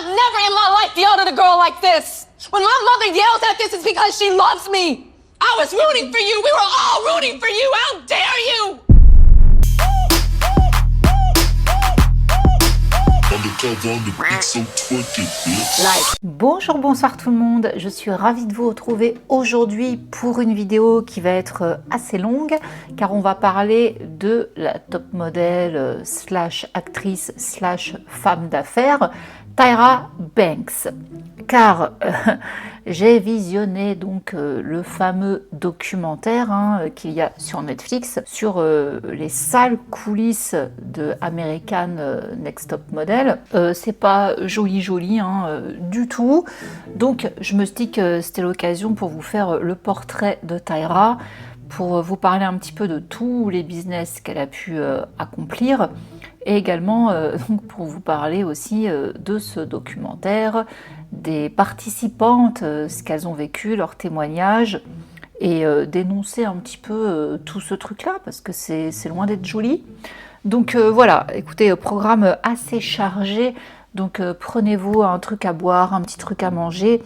have never in my life yelled at a girl like this. When my mother yells at this, it's because she loves me. I was rooting for you. We were all rooting for you. How dare you? Bonjour, bonsoir tout le monde, je suis ravie de vous retrouver aujourd'hui pour une vidéo qui va être assez longue car on va parler de la top modèle slash actrice slash femme d'affaires Tyra Banks, car j'ai visionné donc le fameux documentaire qu'il y a sur Netflix sur les sales coulisses de American Next Top Model. C'est pas joli du tout, donc je me suis dit que c'était l'occasion pour vous faire le portrait de Tyra, pour vous parler un petit peu de tous les business qu'elle a pu accomplir, et également donc pour vous parler aussi de ce documentaire, des participantes, ce qu'elles ont vécu, leurs témoignages, et dénoncer un petit peu tout ce truc-là, parce que c'est loin d'être joli. Donc voilà, écoutez, programme assez chargé, donc prenez-vous un truc à boire, un petit truc à manger.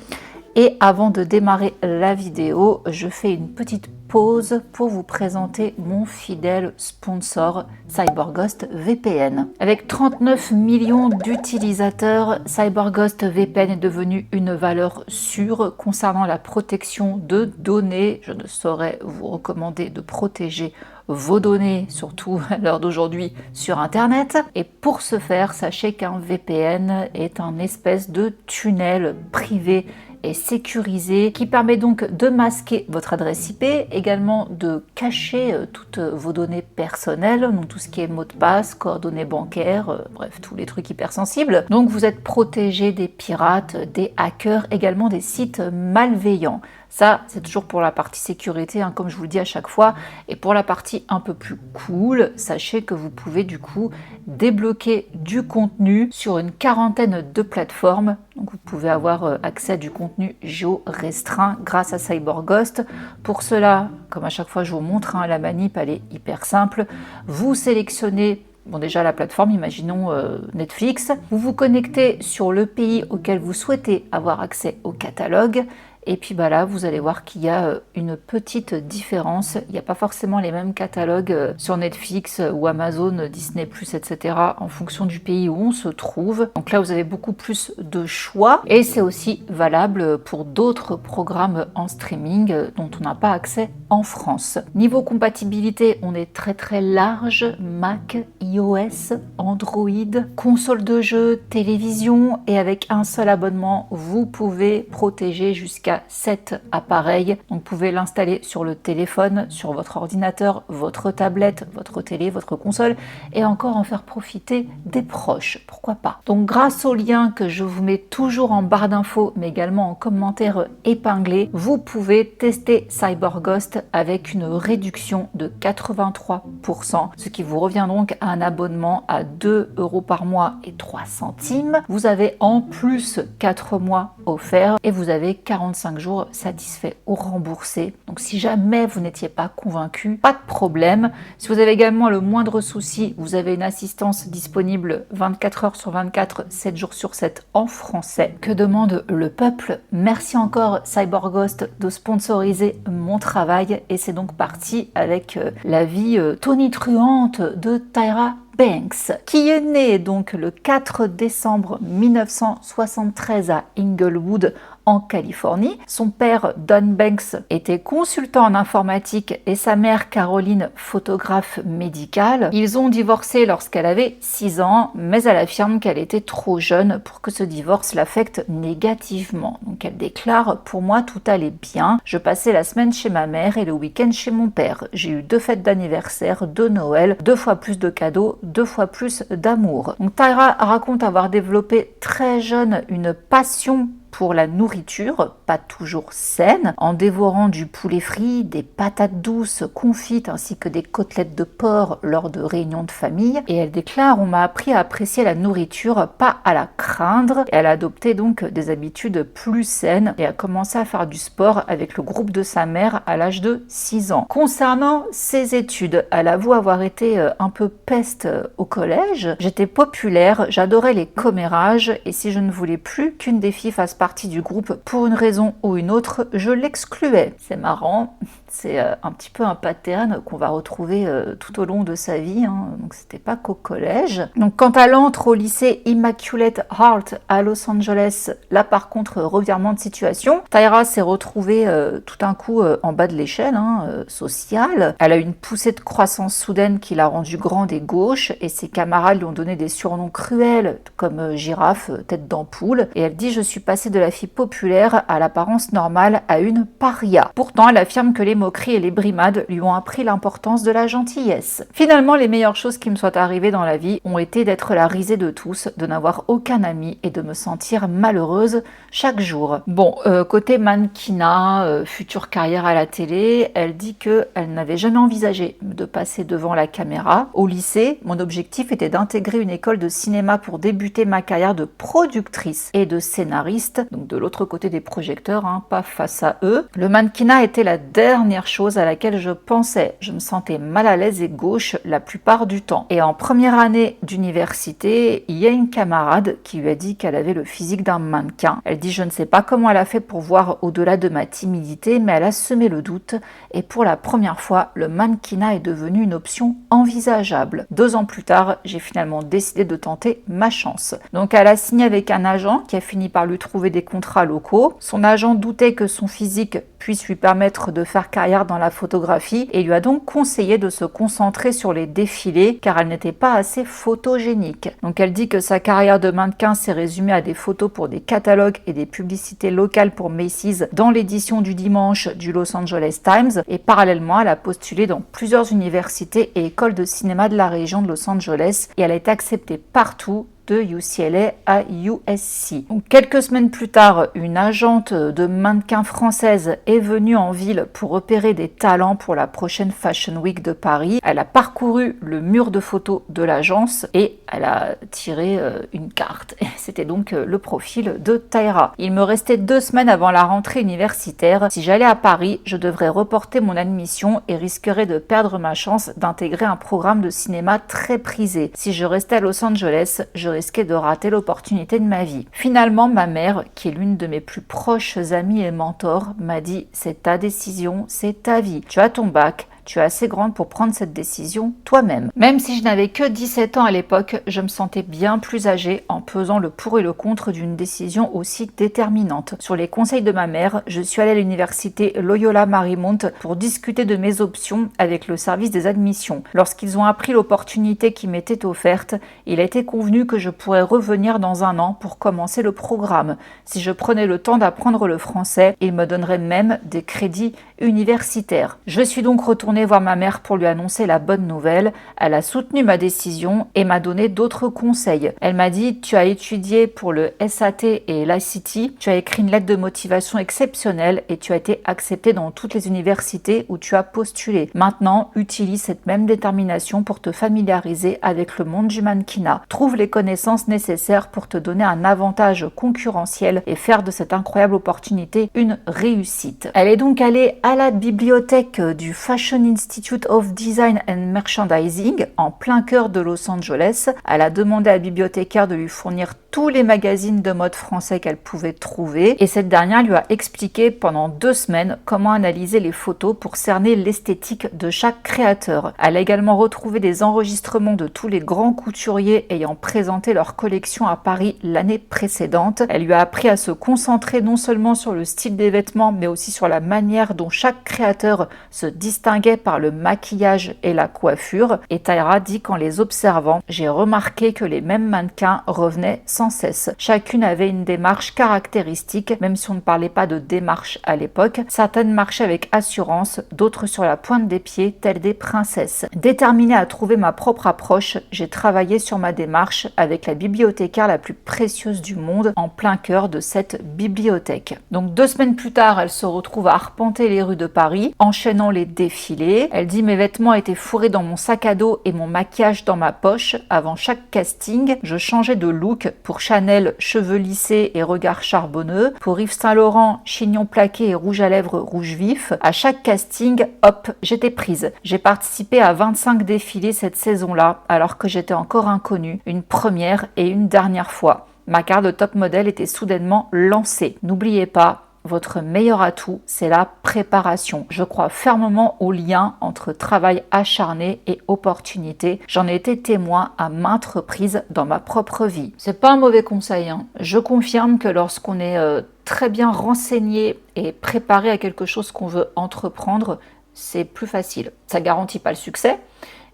Et avant de démarrer la vidéo, je fais une petite pause pour vous présenter mon fidèle sponsor CyberGhost VPN. Avec 39 millions d'utilisateurs, CyberGhost VPN est devenu une valeur sûre concernant la protection de données. Je ne saurais vous recommander de protéger vos données, surtout à l'heure d'aujourd'hui sur Internet. Et pour ce faire, sachez qu'un VPN est un espèce de tunnel privé et sécurisé qui permet donc de masquer votre adresse IP, également de cacher toutes vos données personnelles, donc tout ce qui est mot de passe, coordonnées bancaires, bref, tous les trucs hypersensibles. Donc vous êtes protégé des pirates, des hackers, également des sites malveillants. Ça, c'est toujours pour la partie sécurité, comme je vous le dis à chaque fois. Et pour la partie un peu plus cool, sachez que vous pouvez du coup débloquer du contenu sur une quarantaine de plateformes. Donc vous pouvez avoir accès à du contenu géo-restreint grâce à CyberGhost. Pour cela, comme à chaque fois je vous montre, la manip elle est hyper simple. Vous sélectionnez déjà la plateforme, imaginons Netflix. Vous vous connectez sur le pays auquel vous souhaitez avoir accès au catalogue. Et puis là, vous allez voir qu'il y a une petite différence. Il n'y a pas forcément les mêmes catalogues sur Netflix ou Amazon, Disney+, etc. en fonction du pays où on se trouve. Donc là, vous avez beaucoup plus de choix. Et c'est aussi valable pour d'autres programmes en streaming dont on n'a pas accès en France. Niveau compatibilité, on est très large. Mac, iOS, Android, console de jeu, télévision. Et avec un seul abonnement, vous pouvez protéger jusqu'à 7 appareils. Donc vous pouvez l'installer sur le téléphone, sur votre ordinateur, votre tablette, votre télé, votre console, et encore en faire profiter des proches, pourquoi pas. Donc grâce au lien que je vous mets toujours en barre d'infos, mais également en commentaire épinglé, vous pouvez tester CyberGhost avec une réduction de 83%, ce qui vous revient donc à un abonnement à 2 € par mois et 3 centimes. Vous avez en plus 4 mois offerts et vous avez 45 jours satisfaits ou remboursés. Donc si jamais vous n'étiez pas convaincu, pas de problème. Si vous avez également le moindre souci, vous avez une assistance disponible 24 heures sur 24, 7 jours sur 7 en français. Que demande le peuple? Merci encore CyberGhost de sponsoriser mon travail, et c'est donc parti avec la vie tonitruante de Tyra Banks, qui est née donc le 4 décembre 1973 à Inglewood, en Californie. Son père, Don Banks, était consultant en informatique et sa mère, Caroline, photographe médicale. Ils ont divorcé lorsqu'elle avait 6 ans, mais elle affirme qu'elle était trop jeune pour que ce divorce l'affecte négativement. Donc elle déclare: pour moi, tout allait bien. Je passais la semaine chez ma mère et le week-end chez mon père. J'ai eu 2 fêtes d'anniversaire, 2 Noël, 2 fois plus de cadeaux, 2 fois plus d'amour. Donc Tyra raconte avoir développé très jeune une passion pour la nourriture, pas toujours saine, en dévorant du poulet frit, des patates douces confites ainsi que des côtelettes de porc lors de réunions de famille. Et elle déclare: on m'a appris à apprécier la nourriture, pas à la craindre. Et elle a adopté donc des habitudes plus saines et a commencé à faire du sport avec le groupe de sa mère à l'âge de 6 ans. Concernant ses études, elle avoue avoir été un peu peste au collège. J'étais populaire, j'adorais les commérages et si je ne voulais plus qu'une des filles fasse partie du groupe pour une raison ou une autre, je l'excluais. C'est marrant, c'est un petit peu un pattern qu'on va retrouver tout au long de sa vie, hein. Donc c'était pas qu'au collège. Donc quand elle entre au lycée Immaculate Heart à Los Angeles, là par contre revirement de situation, Tyra s'est retrouvée tout d'un coup en bas de l'échelle sociale. Elle a eu une poussée de croissance soudaine qui l'a rendue grande et gauche et ses camarades lui ont donné des surnoms cruels comme girafe, tête d'ampoule, et elle dit: je suis passée de la fille populaire à l'apparence normale à une paria. Pourtant elle affirme que les moqueries et les brimades lui ont appris l'importance de la gentillesse. Finalement, les meilleures choses qui me soient arrivées dans la vie ont été d'être la risée de tous, de n'avoir aucun ami et de me sentir malheureuse chaque jour. Bon, côté mannequinat, future carrière à la télé, elle dit qu'elle n'avait jamais envisagé de passer devant la caméra. Au lycée, mon objectif était d'intégrer une école de cinéma pour débuter ma carrière de productrice et de scénariste, donc de l'autre côté des projecteurs, pas face à eux. Le mannequinat était la dernière chose à laquelle je pensais. Je me sentais mal à l'aise et gauche la plupart du temps. Et en première année d'université, il y a une camarade qui lui a dit qu'elle avait le physique d'un mannequin. Elle dit: je ne sais pas comment elle a fait pour voir au-delà de ma timidité, mais elle a semé le doute et pour la première fois, le mannequinat est devenu une option envisageable. 2 ans plus tard, j'ai finalement décidé de tenter ma chance. Donc elle a signé avec un agent qui a fini par lui trouver des contrats locaux. Son agent doutait que son physique puisse lui permettre de faire carrière dans la photographie et lui a donc conseillé de se concentrer sur les défilés car elle n'était pas assez photogénique. Donc elle dit que sa carrière de mannequin s'est résumée à des photos pour des catalogues et des publicités locales pour Macy's dans l'édition du dimanche du Los Angeles Times et parallèlement elle a postulé dans plusieurs universités et écoles de cinéma de la région de Los Angeles et elle a été acceptée partout de UCLA à USC. Donc, quelques semaines plus tard, une agente de mannequins française est venue en ville pour repérer des talents pour la prochaine Fashion Week de Paris. Elle a parcouru le mur de photos de l'agence et elle a tiré une carte. C'était donc le profil de Tyra. Il me restait 2 semaines avant la rentrée universitaire. Si j'allais à Paris, je devrais reporter mon admission et risquerais de perdre ma chance d'intégrer un programme de cinéma très prisé. Si je restais à Los Angeles, je risquais de rater l'opportunité de ma vie. Finalement, ma mère, qui est l'une de mes plus proches amies et mentors, m'a dit: c'est ta décision, c'est ta vie. Tu as ton bac, tu es assez grande pour prendre cette décision toi-même. Même si je n'avais que 17 ans à l'époque, je me sentais bien plus âgée en pesant le pour et le contre d'une décision aussi déterminante. Sur les conseils de ma mère, je suis allée à l'université Loyola Marymount pour discuter de mes options avec le service des admissions. Lorsqu'ils ont appris l'opportunité qui m'était offerte, il a été convenu que je pourrais revenir dans 1 an pour commencer le programme. Si je prenais le temps d'apprendre le français, ils me donneraient même des crédits universitaires. Je suis donc retournée voir ma mère pour lui annoncer la bonne nouvelle. Elle a soutenu ma décision et m'a donné d'autres conseils. Elle m'a dit: tu as étudié pour le SAT et l'ICT, tu as écrit une lettre de motivation exceptionnelle et tu as été acceptée dans toutes les universités où tu as postulé. Maintenant, utilise cette même détermination pour te familiariser avec le monde du mannequinat. Trouve les connaissances nécessaires pour te donner un avantage concurrentiel et faire de cette incroyable opportunité une réussite. Elle est donc allée à la bibliothèque du Fashion Institute of Design and Merchandising en plein cœur de Los Angeles. Elle a demandé à la bibliothécaire de lui fournir tous les magazines de mode français qu'elle pouvait trouver et cette dernière lui a expliqué pendant 2 semaines comment analyser les photos pour cerner l'esthétique de chaque créateur. Elle a également retrouvé des enregistrements de tous les grands couturiers ayant présenté leur collection à Paris l'année précédente. Elle lui a appris à se concentrer non seulement sur le style des vêtements mais aussi sur la manière dont chaque créateur se distinguait par le maquillage et la coiffure. Et Tyra dit qu'en les observant, j'ai remarqué que les mêmes mannequins revenaient sans cesse. Chacune avait une démarche caractéristique, même si on ne parlait pas de démarche à l'époque. Certaines marchaient avec assurance, d'autres sur la pointe des pieds, telles des princesses. Déterminée à trouver ma propre approche, j'ai travaillé sur ma démarche avec la bibliothécaire la plus précieuse du monde en plein cœur de cette bibliothèque. Donc 2 semaines plus tard, elle se retrouve à arpenter les rues de Paris, enchaînant les défilés. Elle dit: mes vêtements étaient fourrés dans mon sac à dos et mon maquillage dans ma poche. Avant chaque casting, je changeais de look. Pour Chanel, cheveux lissés et regard charbonneux. Pour Yves Saint Laurent, chignon plaqué et rouge à lèvres rouge vif. À chaque casting, hop, j'étais prise. J'ai participé à 25 défilés cette saison-là, alors que j'étais encore inconnue. Une première et une dernière fois. Ma carte de top modèle était soudainement lancée. N'oubliez pas, votre meilleur atout, c'est la préparation. Je crois fermement au lien entre travail acharné et opportunité. J'en ai été témoin à maintes reprises dans ma propre vie. C'est pas un mauvais conseil, hein. Je confirme que lorsqu'on est très bien renseigné et préparé à quelque chose qu'on veut entreprendre, c'est plus facile. Ça garantit pas le succès,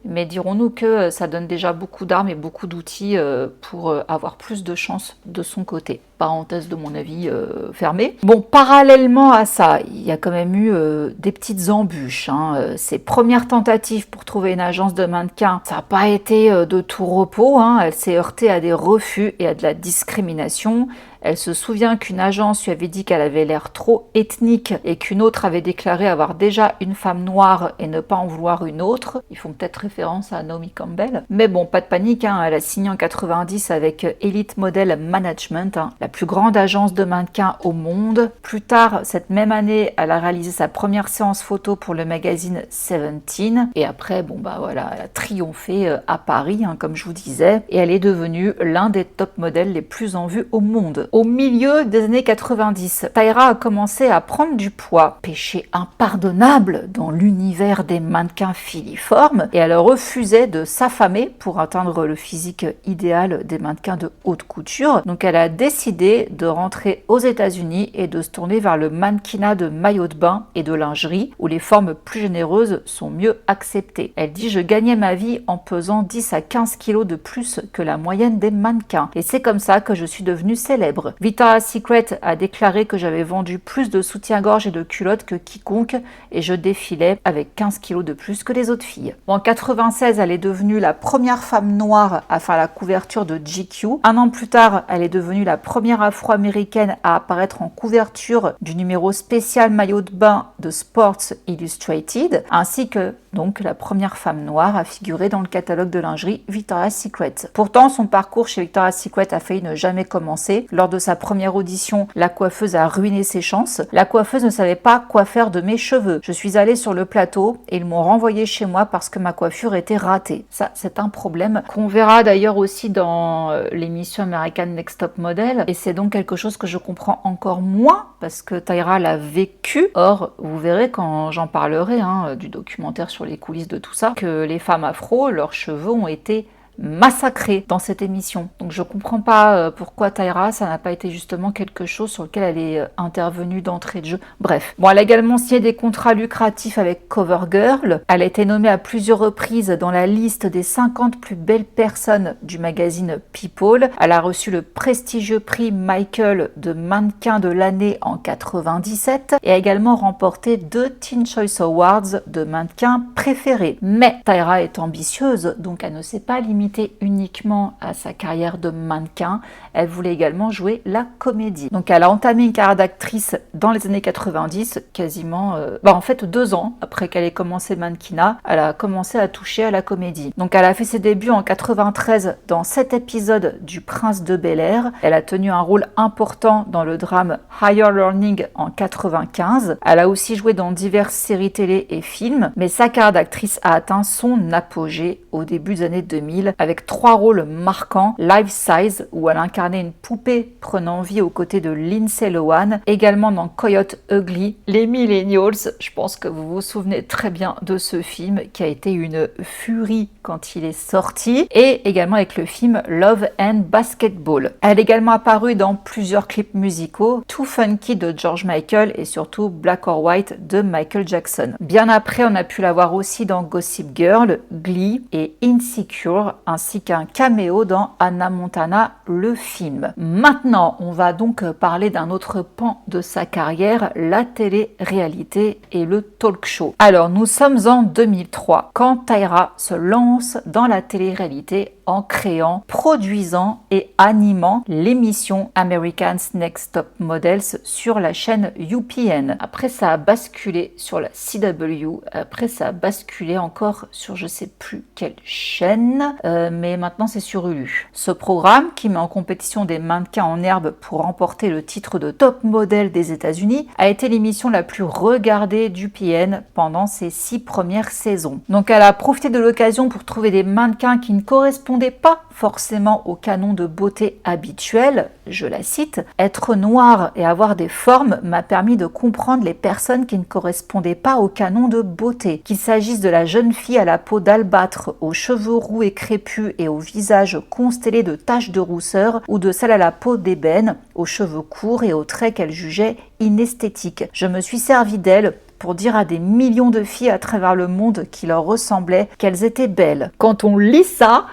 mais dirons-nous que ça donne déjà beaucoup d'armes et beaucoup d'outils pour avoir plus de chances de son côté. Parenthèse de mon avis fermée. Bon, parallèlement à ça, il y a quand même eu des petites embûches. Ces premières tentatives pour trouver une agence de mannequin, ça n'a pas été de tout repos. Elle s'est heurtée à des refus et à de la discrimination. Elle se souvient qu'une agence lui avait dit qu'elle avait l'air trop ethnique et qu'une autre avait déclaré avoir déjà une femme noire et ne pas en vouloir une autre. Ils font peut-être référence à Naomi Campbell. Mais bon, pas de panique, elle a signé en 90 avec Elite Model Management, la plus grande agence de mannequins au monde. Plus tard, cette même année, elle a réalisé sa première séance photo pour le magazine 17. Et après, elle a triomphé à Paris, comme je vous disais. Et elle est devenue l'un des top modèles les plus en vue au monde. Au milieu des années 90, Tyra a commencé à prendre du poids, péché impardonnable dans l'univers des mannequins filiformes, et elle refusait de s'affamer pour atteindre le physique idéal des mannequins de haute couture. Donc elle a décidé de rentrer aux États-Unis et de se tourner vers le mannequinat de maillots de bain et de lingerie, où les formes plus généreuses sont mieux acceptées. Elle dit: je gagnais ma vie en pesant 10 à 15 kilos de plus que la moyenne des mannequins, et c'est comme ça que je suis devenue célèbre. Victoria's Secret a déclaré que j'avais vendu plus de soutien-gorge et de culottes que quiconque, et je défilais avec 15 kilos de plus que les autres filles. En 96, elle est devenue la première femme noire à faire la couverture de GQ. Un an plus tard, elle est devenue la première afro-américaine à apparaître en couverture du numéro spécial maillot de bain de Sports Illustrated, ainsi que donc la première femme noire à figurer dans le catalogue de lingerie Victoria's Secret. Pourtant, son parcours chez Victoria's Secret a failli ne jamais commencer. Lors de sa première audition, la coiffeuse a ruiné ses chances. La coiffeuse ne savait pas quoi faire de mes cheveux. Je suis allée sur le plateau et ils m'ont renvoyée chez moi parce que ma coiffure était ratée. Ça, c'est un problème qu'on verra d'ailleurs aussi dans l'émission American Next Top Model, et c'est donc quelque chose que je comprends encore moins parce que Tyra l'a vécu. Or, vous verrez quand j'en parlerai du documentaire sur les coulisses de tout ça, que les femmes afro, leurs cheveux ont été massacrée dans cette émission. Donc je comprends pas pourquoi Tyra, ça n'a pas été justement quelque chose sur lequel elle est intervenue d'entrée de jeu. Bref. Bon, elle a également signé des contrats lucratifs avec CoverGirl. Elle a été nommée à plusieurs reprises dans la liste des 50 plus belles personnes du magazine People. Elle a reçu le prestigieux prix Michael de mannequin de l'année en 97 et a également remporté 2 Teen Choice Awards de mannequin préféré. Mais Tyra est ambitieuse, donc elle ne s'est pas limitée uniquement à sa carrière de mannequin, elle voulait également jouer la comédie. Donc elle a entamé une carrière d'actrice dans les années 90, quasiment, en fait 2 ans après qu'elle ait commencé mannequinat, elle a commencé à toucher à la comédie. Donc elle a fait ses débuts en 93 dans 7 épisodes du Prince de Bel-Air. Elle a tenu un rôle important dans le drame Higher Learning en 95. Elle a aussi joué dans diverses séries télé et films, mais sa carrière d'actrice a atteint son apogée au début des années 2000 avec 3 rôles marquants: Life Size, où elle incarnait une poupée prenant vie aux côtés de Lindsay Lohan, également dans Coyote Ugly, Les Millennials, je pense que vous vous souvenez très bien de ce film qui a été une furie quand il est sorti, et également avec le film Love and Basketball. Elle est également apparue dans plusieurs clips musicaux, Too Funky de George Michael et surtout Black or White de Michael Jackson. Bien après, on a pu la voir aussi dans Gossip Girl, Glee et Insecure, ainsi qu'un caméo dans Hannah Montana, le film. Maintenant, on va donc parler d'un autre pan de sa carrière, la télé-réalité et le talk show. Alors, nous sommes en 2003 quand Tyra se lance dans la télé-réalité en créant, produisant et animant l'émission America's Next Top Models sur la chaîne UPN. Après, ça a basculé sur la CW. Après, ça a basculé encore sur je sais plus quelle chaîne, mais maintenant c'est sur Hulu. Ce programme, qui met en compétition des mannequins en herbe pour remporter le titre de top modèle des États-Unis, a été l'émission la plus regardée d'UPN pendant ses 6 premières saisons. Donc, elle a profité de l'occasion pour trouver des mannequins qui ne correspondaient pas forcément au canon de beauté habituel. Je la cite: être noire et avoir des formes m'a permis de comprendre les personnes qui ne correspondaient pas au canon de beauté. Qu'il s'agisse de la jeune fille à la peau d'albâtre, aux cheveux roux et crépus et au visage constellé de taches de rousseur, ou de celle à la peau d'ébène, aux cheveux courts et aux traits qu'elle jugeait inesthétiques. Je me suis servi d'elle pour dire à des millions de filles à travers le monde qui leur ressemblaient qu'elles étaient belles. Quand on lit ça,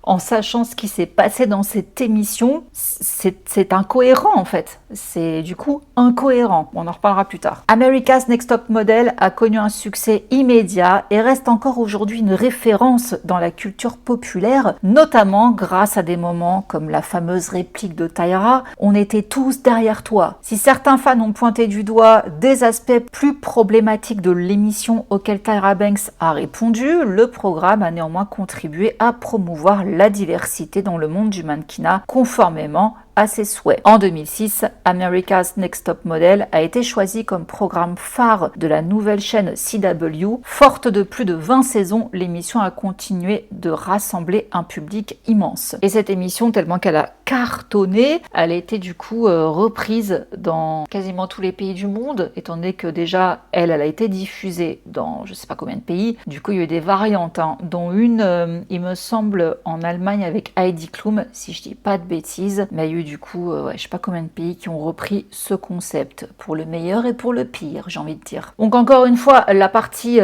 en sachant ce qui s'est passé dans cette émission, c'est incohérent en fait. C'est du coup incohérent. On en reparlera plus tard. America's Next Top Model a connu un succès immédiat et reste encore aujourd'hui une référence dans la culture populaire, notamment grâce à des moments comme la fameuse réplique de Tyra: « On était tous derrière toi ». Si certains fans ont pointé du doigt des aspects plus problématiques de l'émission auxquels Tyra Banks a répondu, le programme a néanmoins contribué à promouvoir la diversité dans le monde du mannequinat, conformément à ses souhaits. En 2006, America's Next Top Model a été choisi comme programme phare de la nouvelle chaîne CW. Forte de plus de 20 saisons, l'émission a continué de rassembler un public immense. Et cette émission, tellement qu'elle a cartonné, elle a été du coup reprise dans quasiment tous les pays du monde, étant donné que déjà, elle a été diffusée dans je sais pas combien de pays. Du coup, il y a eu des variantes, dont une, il me semble, en Allemagne avec Heidi Klum, si je dis pas de bêtises, mais il y a eu du coup, je sais pas combien de pays qui ont repris ce concept, pour le meilleur et pour le pire, j'ai envie de dire. Donc encore une fois, la partie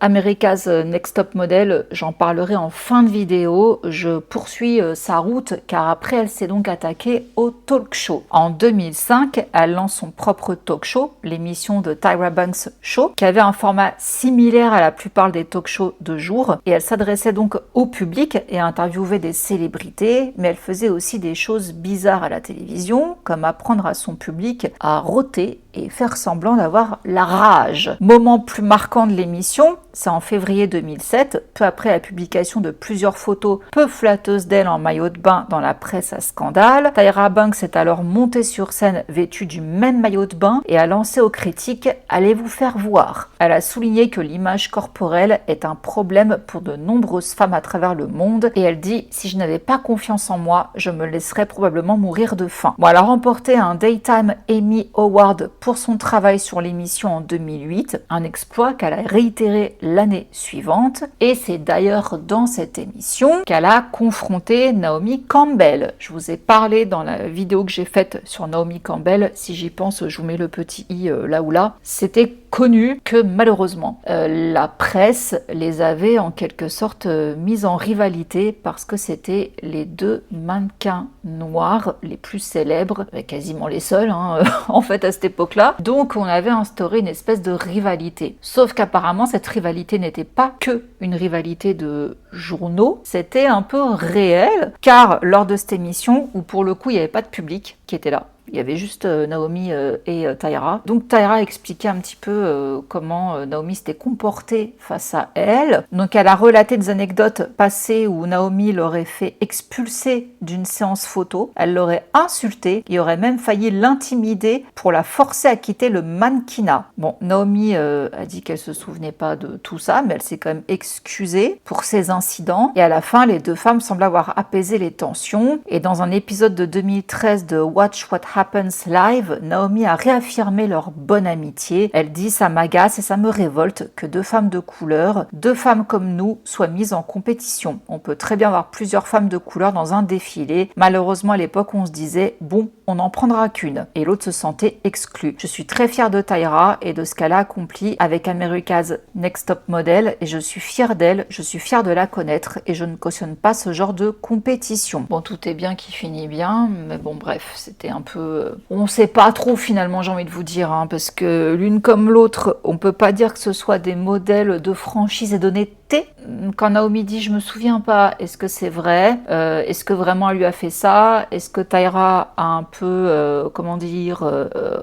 America's Next Top Model, j'en parlerai en fin de vidéo. Je poursuis sa route, car après elle s'est donc attaquée au talk show. En 2005, elle lance son propre talk show, l'émission de Tyra Banks Show, qui avait un format similaire à la plupart des talk shows de jour, et elle s'adressait donc au public et interviewait des célébrités, mais elle faisait aussi des choses bizarres à la télévision, comme apprendre à son public à rôter et faire semblant d'avoir la rage. Moment plus marquant de l'émission, c'est en février 2007, peu après la publication de plusieurs photos peu flatteuses d'elle en maillot de bain dans la presse à scandale. Tyra Banks est alors montée sur scène vêtue du même maillot de bain et a lancé aux critiques « Allez vous faire voir ». Elle a souligné que l'image corporelle est un problème pour de nombreuses femmes à travers le monde, et elle dit « Si je n'avais pas confiance en moi, je me laisserais probablement mourir de faim ». Bon, elle a remporté un Daytime Emmy Award pour son travail sur l'émission en 2008, un exploit qu'elle a réitéré l'année suivante, et c'est d'ailleurs dans cette émission qu'elle a confronté Naomi Campbell. Je vous ai parlé dans la vidéo que j'ai faite sur Naomi Campbell, si j'y pense, je vous mets le petit i là ou là. C'était connu que malheureusement, la presse les avait en quelque sorte mises en rivalité parce que c'était les deux mannequins noirs les plus célèbres, quasiment les seuls en fait à cette époque-là. Donc on avait instauré une espèce de rivalité. Sauf qu'apparemment cette rivalité n'était pas que une rivalité de journaux, c'était un peu réel, car lors de cette émission, où pour le coup il n'y avait pas de public qui était là, il y avait juste Naomi et Tyra. Donc Tyra expliquait un petit peu comment Naomi s'était comportée face à elle. Donc elle a relaté des anecdotes passées où Naomi l'aurait fait expulser d'une séance photo. Elle l'aurait insultée et aurait même failli l'intimider pour la forcer à quitter le mannequinat. Bon, Naomi a dit qu'elle se souvenait pas de tout ça, mais elle s'est quand même excusée pour ces incidents. Et à la fin, les deux femmes semblent avoir apaisé les tensions. Et dans un épisode de 2013 de Watch What Happens Live, Naomi a réaffirmé leur bonne amitié. Elle dit « Ça m'agace et ça me révolte que deux femmes de couleur, deux femmes comme nous, soient mises en compétition. On peut très bien avoir plusieurs femmes de couleur dans un défilé. Malheureusement, à l'époque, on se disait « Bon, on n'en prendra qu'une ». Et l'autre se sentait exclue. Je suis très fière de Tyra et de ce qu'elle a accompli avec America's Next Top Model et je suis fière d'elle, je suis fière de la connaître et je ne cautionne pas ce genre de compétition. Bon, tout est bien qui finit bien, mais bon, bref, c'était un peu... On sait pas trop finalement, j'ai envie de vous dire, hein, parce que l'une comme l'autre, on peut pas dire que ce soit des modèles de franchise et d'honnêteté. Quand Naomi dit « je me souviens pas », est-ce que c'est vrai? Est-ce que vraiment elle lui a fait ça? Est-ce que Tyra a un peu,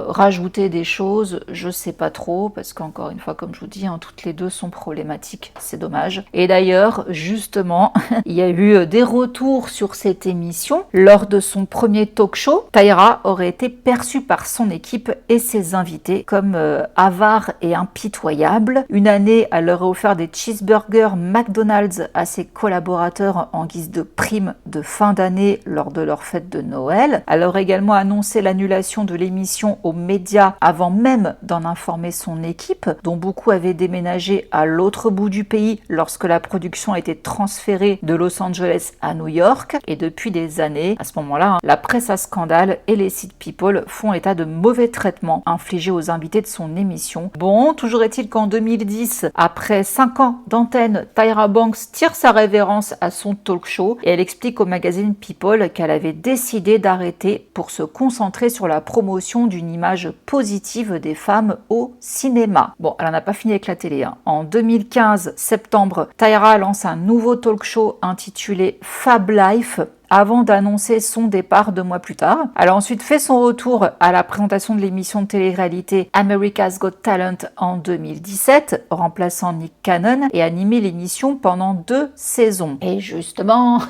rajouté des choses? Je sais pas trop, parce qu'encore une fois, comme je vous dis, hein, toutes les deux sont problématiques, c'est dommage. Et d'ailleurs, justement, il y a eu des retours sur cette émission. Lors de son premier talk show, Tyra aurait été perçue par son équipe et ses invités comme avare et impitoyable. Une année, elle leur a offert des cheeseburgers McDonald's à ses collaborateurs en guise de prime de fin d'année lors de leur fête de Noël. Elle aurait également annoncé l'annulation de l'émission aux médias avant même d'en informer son équipe, dont beaucoup avaient déménagé à l'autre bout du pays lorsque la production a été transférée de Los Angeles à New York. Et depuis des années, à ce moment-là, la presse à scandale et les sites People font état de mauvais traitements infligés aux invités de son émission. Bon, toujours est-il qu'en 2010, après 5 ans d'antenne, Tyra Banks tire sa révérence à son talk show et elle explique au magazine People qu'elle avait décidé d'arrêter pour se concentrer sur la promotion d'une image positive des femmes au cinéma. Bon, elle n'en a pas fini avec la télé, hein. En 2015, septembre, Tyra lance un nouveau talk show intitulé Fab Life, avant d'annoncer son départ 2 mois plus tard. Elle a ensuite fait son retour à la présentation de l'émission de télé-réalité America's Got Talent en 2017, remplaçant Nick Cannon, et animé l'émission pendant 2 saisons. Et justement,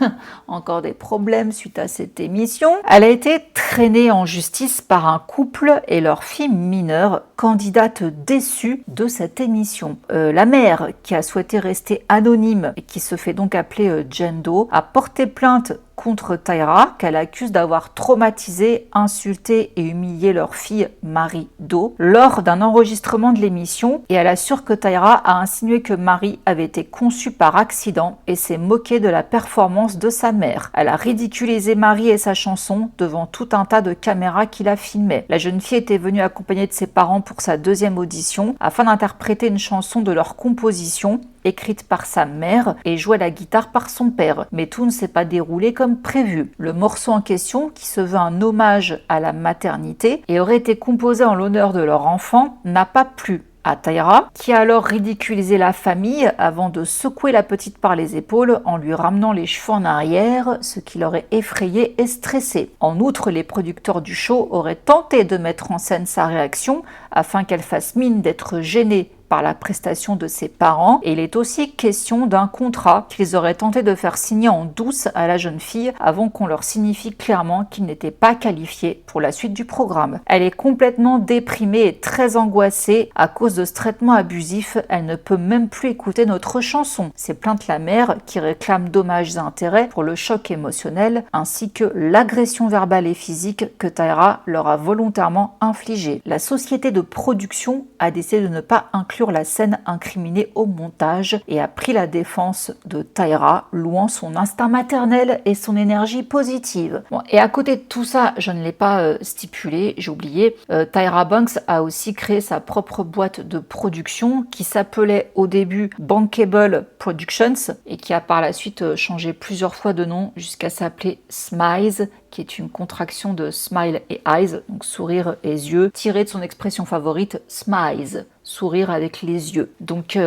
encore des problèmes suite à cette émission. Elle a été traînée en justice par un couple et leur fille mineure, candidate déçue de cette émission. La mère, qui a souhaité rester anonyme et qui se fait donc appeler Jane Doe, a porté plainte contre Tyra, qu'elle accuse d'avoir traumatisé, insulté et humilié leur fille Marie Doe lors d'un enregistrement de l'émission, et elle assure que Tyra a insinué que Marie avait été conçue par accident et s'est moquée de la performance de sa mère. Elle a ridiculisé Marie et sa chanson devant tout un tas de caméras qui la filmaient. La jeune fille était venue accompagnée de ses parents pour sa 2e audition afin d'interpréter une chanson de leur composition écrite par sa mère et jouée à la guitare par son père. Mais tout ne s'est pas déroulé comme prévu. Le morceau en question, qui se veut un hommage à la maternité et aurait été composé en l'honneur de leur enfant, n'a pas plu à Tyra, qui a alors ridiculisé la famille avant de secouer la petite par les épaules en lui ramenant les cheveux en arrière, ce qui l'aurait effrayée et stressée. En outre, les producteurs du show auraient tenté de mettre en scène sa réaction afin qu'elle fasse mine d'être gênée par la prestation de ses parents, et il est aussi question d'un contrat qu'ils auraient tenté de faire signer en douce à la jeune fille avant qu'on leur signifie clairement qu'ils n'étaient pas qualifiés pour la suite du programme. Elle est complètement déprimée et très angoissée à cause de ce traitement abusif. Elle ne peut même plus écouter notre chanson. C'est plainte la mère qui réclame dommages et intérêts pour le choc émotionnel ainsi que l'agression verbale et physique que Tyra leur a volontairement infligée. La société de production a décidé de ne pas inclure la scène incriminée au montage et a pris la défense de Tyra, louant son instinct maternel et son énergie positive. Bon, et à côté de tout ça, je ne l'ai pas stipulé, j'ai oublié, Tyra Banks a aussi créé sa propre boîte de production qui s'appelait au début Bankable Productions et qui a par la suite changé plusieurs fois de nom jusqu'à s'appeler Smiles, qui est une contraction de smile et eyes, donc sourire et yeux, tiré de son expression favorite, smiles, sourire avec les yeux. Donc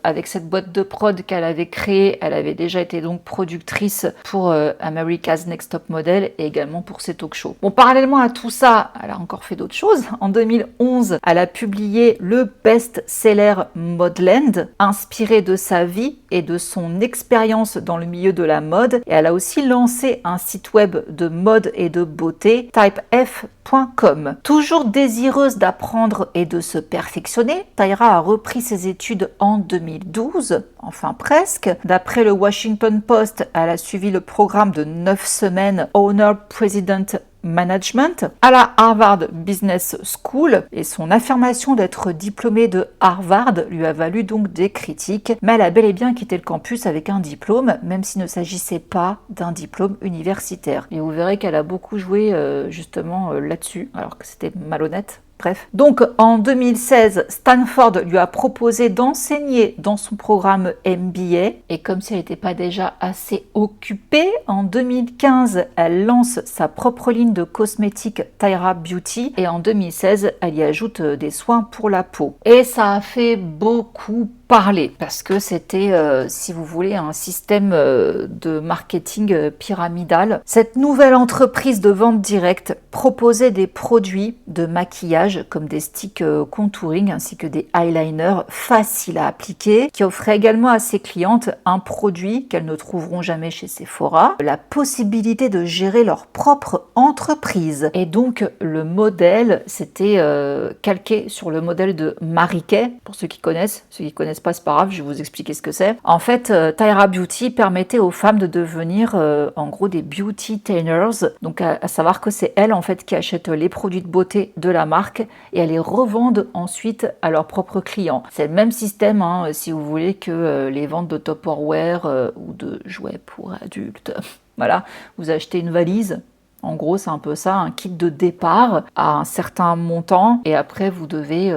avec cette boîte de prod qu'elle avait créée, elle avait déjà été donc productrice pour America's Next Top Model et également pour ses talk shows. Bon, parallèlement à tout ça, elle a encore fait d'autres choses. En 2011, elle a publié le best-seller Modeland, inspiré de sa vie et de son expérience dans le milieu de la mode. Et elle a aussi lancé un site web de mode et de beauté, typef.com. Toujours désireuse d'apprendre et de se perfectionner, Tyra a repris ses études en 2012, enfin presque. D'après le Washington Post, elle a suivi le programme de 9 semaines Honor President Management à la Harvard Business School et son affirmation d'être diplômée de Harvard lui a valu donc des critiques, mais elle a bel et bien quitté le campus avec un diplôme, même s'il ne s'agissait pas d'un diplôme universitaire. Et vous verrez qu'elle a beaucoup joué justement là-dessus, alors que c'était malhonnête. Bref. Donc en 2016, Stanford lui a proposé d'enseigner dans son programme MBA et comme si elle n'était pas déjà assez occupée, en 2015, elle lance sa propre ligne de cosmétiques Tyra Beauty et en 2016, elle y ajoute des soins pour la peau. Et ça a fait beaucoup parler parce que c'était, si vous voulez, un système de marketing pyramidal. Cette nouvelle entreprise de vente directe proposait des produits de maquillage comme des sticks contouring ainsi que des eyeliners faciles à appliquer, qui offraient également à ses clientes un produit qu'elles ne trouveront jamais chez Sephora, la possibilité de gérer leur propre entreprise. Et donc le modèle, c'était calqué sur le modèle de Mary Kay, pour ceux qui connaissent pas, c'est pas grave, je vais vous expliquer ce que c'est. En fait, Tyra Beauty permettait aux femmes de devenir en gros des beauty tainers, donc à savoir que c'est elles en fait qui achètent les produits de beauté de la marque et elles les revendent ensuite à leurs propres clients. C'est le même système, hein, si vous voulez, que les ventes de Tupperware ou de jouets pour adultes. Voilà, vous achetez une valise. En gros, c'est un peu ça, un kit de départ à un certain montant et après, vous devez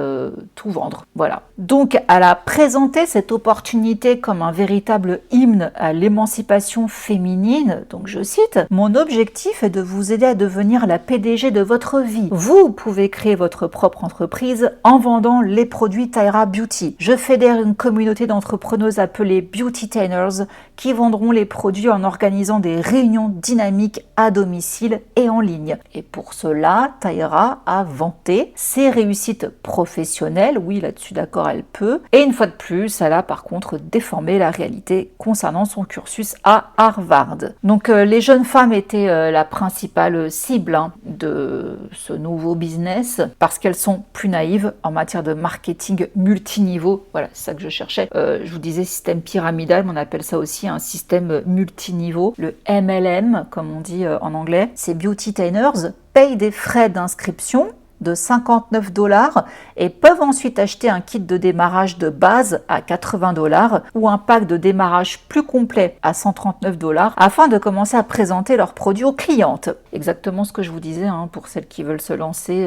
tout vendre. Voilà. Donc, elle a présenté cette opportunité comme un véritable hymne à l'émancipation féminine. Donc, je cite, « Mon objectif est de vous aider à devenir la PDG de votre vie. Vous pouvez créer votre propre entreprise en vendant les produits Tyra Beauty. Je fédère une communauté d'entrepreneuses appelées Beauty Tainers qui vendront les produits en organisant des réunions dynamiques à domicile et en ligne. » Et pour cela, Tyra a vanté ses réussites professionnelles. Oui, là-dessus, d'accord, elle peut. Et une fois de plus, elle a par contre déformé la réalité concernant son cursus à Harvard. Donc, les jeunes femmes étaient la principale cible de ce nouveau business parce qu'elles sont plus naïves en matière de marketing multiniveau. Voilà, c'est ça que je cherchais. Je vous disais système pyramidal, mais on appelle ça aussi un système multiniveau. Le MLM, comme on dit en anglais. Ces beauty tainers payent des frais d'inscription de $59 et peuvent ensuite acheter un kit de démarrage de base à $80 ou un pack de démarrage plus complet à $139 afin de commencer à présenter leurs produits aux clientes. Exactement ce que je vous disais pour celles qui veulent se lancer.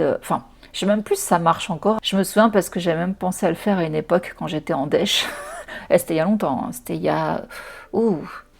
Je sais même plus si ça marche encore. Je me souviens parce que j'avais même pensé à le faire à une époque quand j'étais en dèche. Et c'était il y a longtemps, c'était il y a...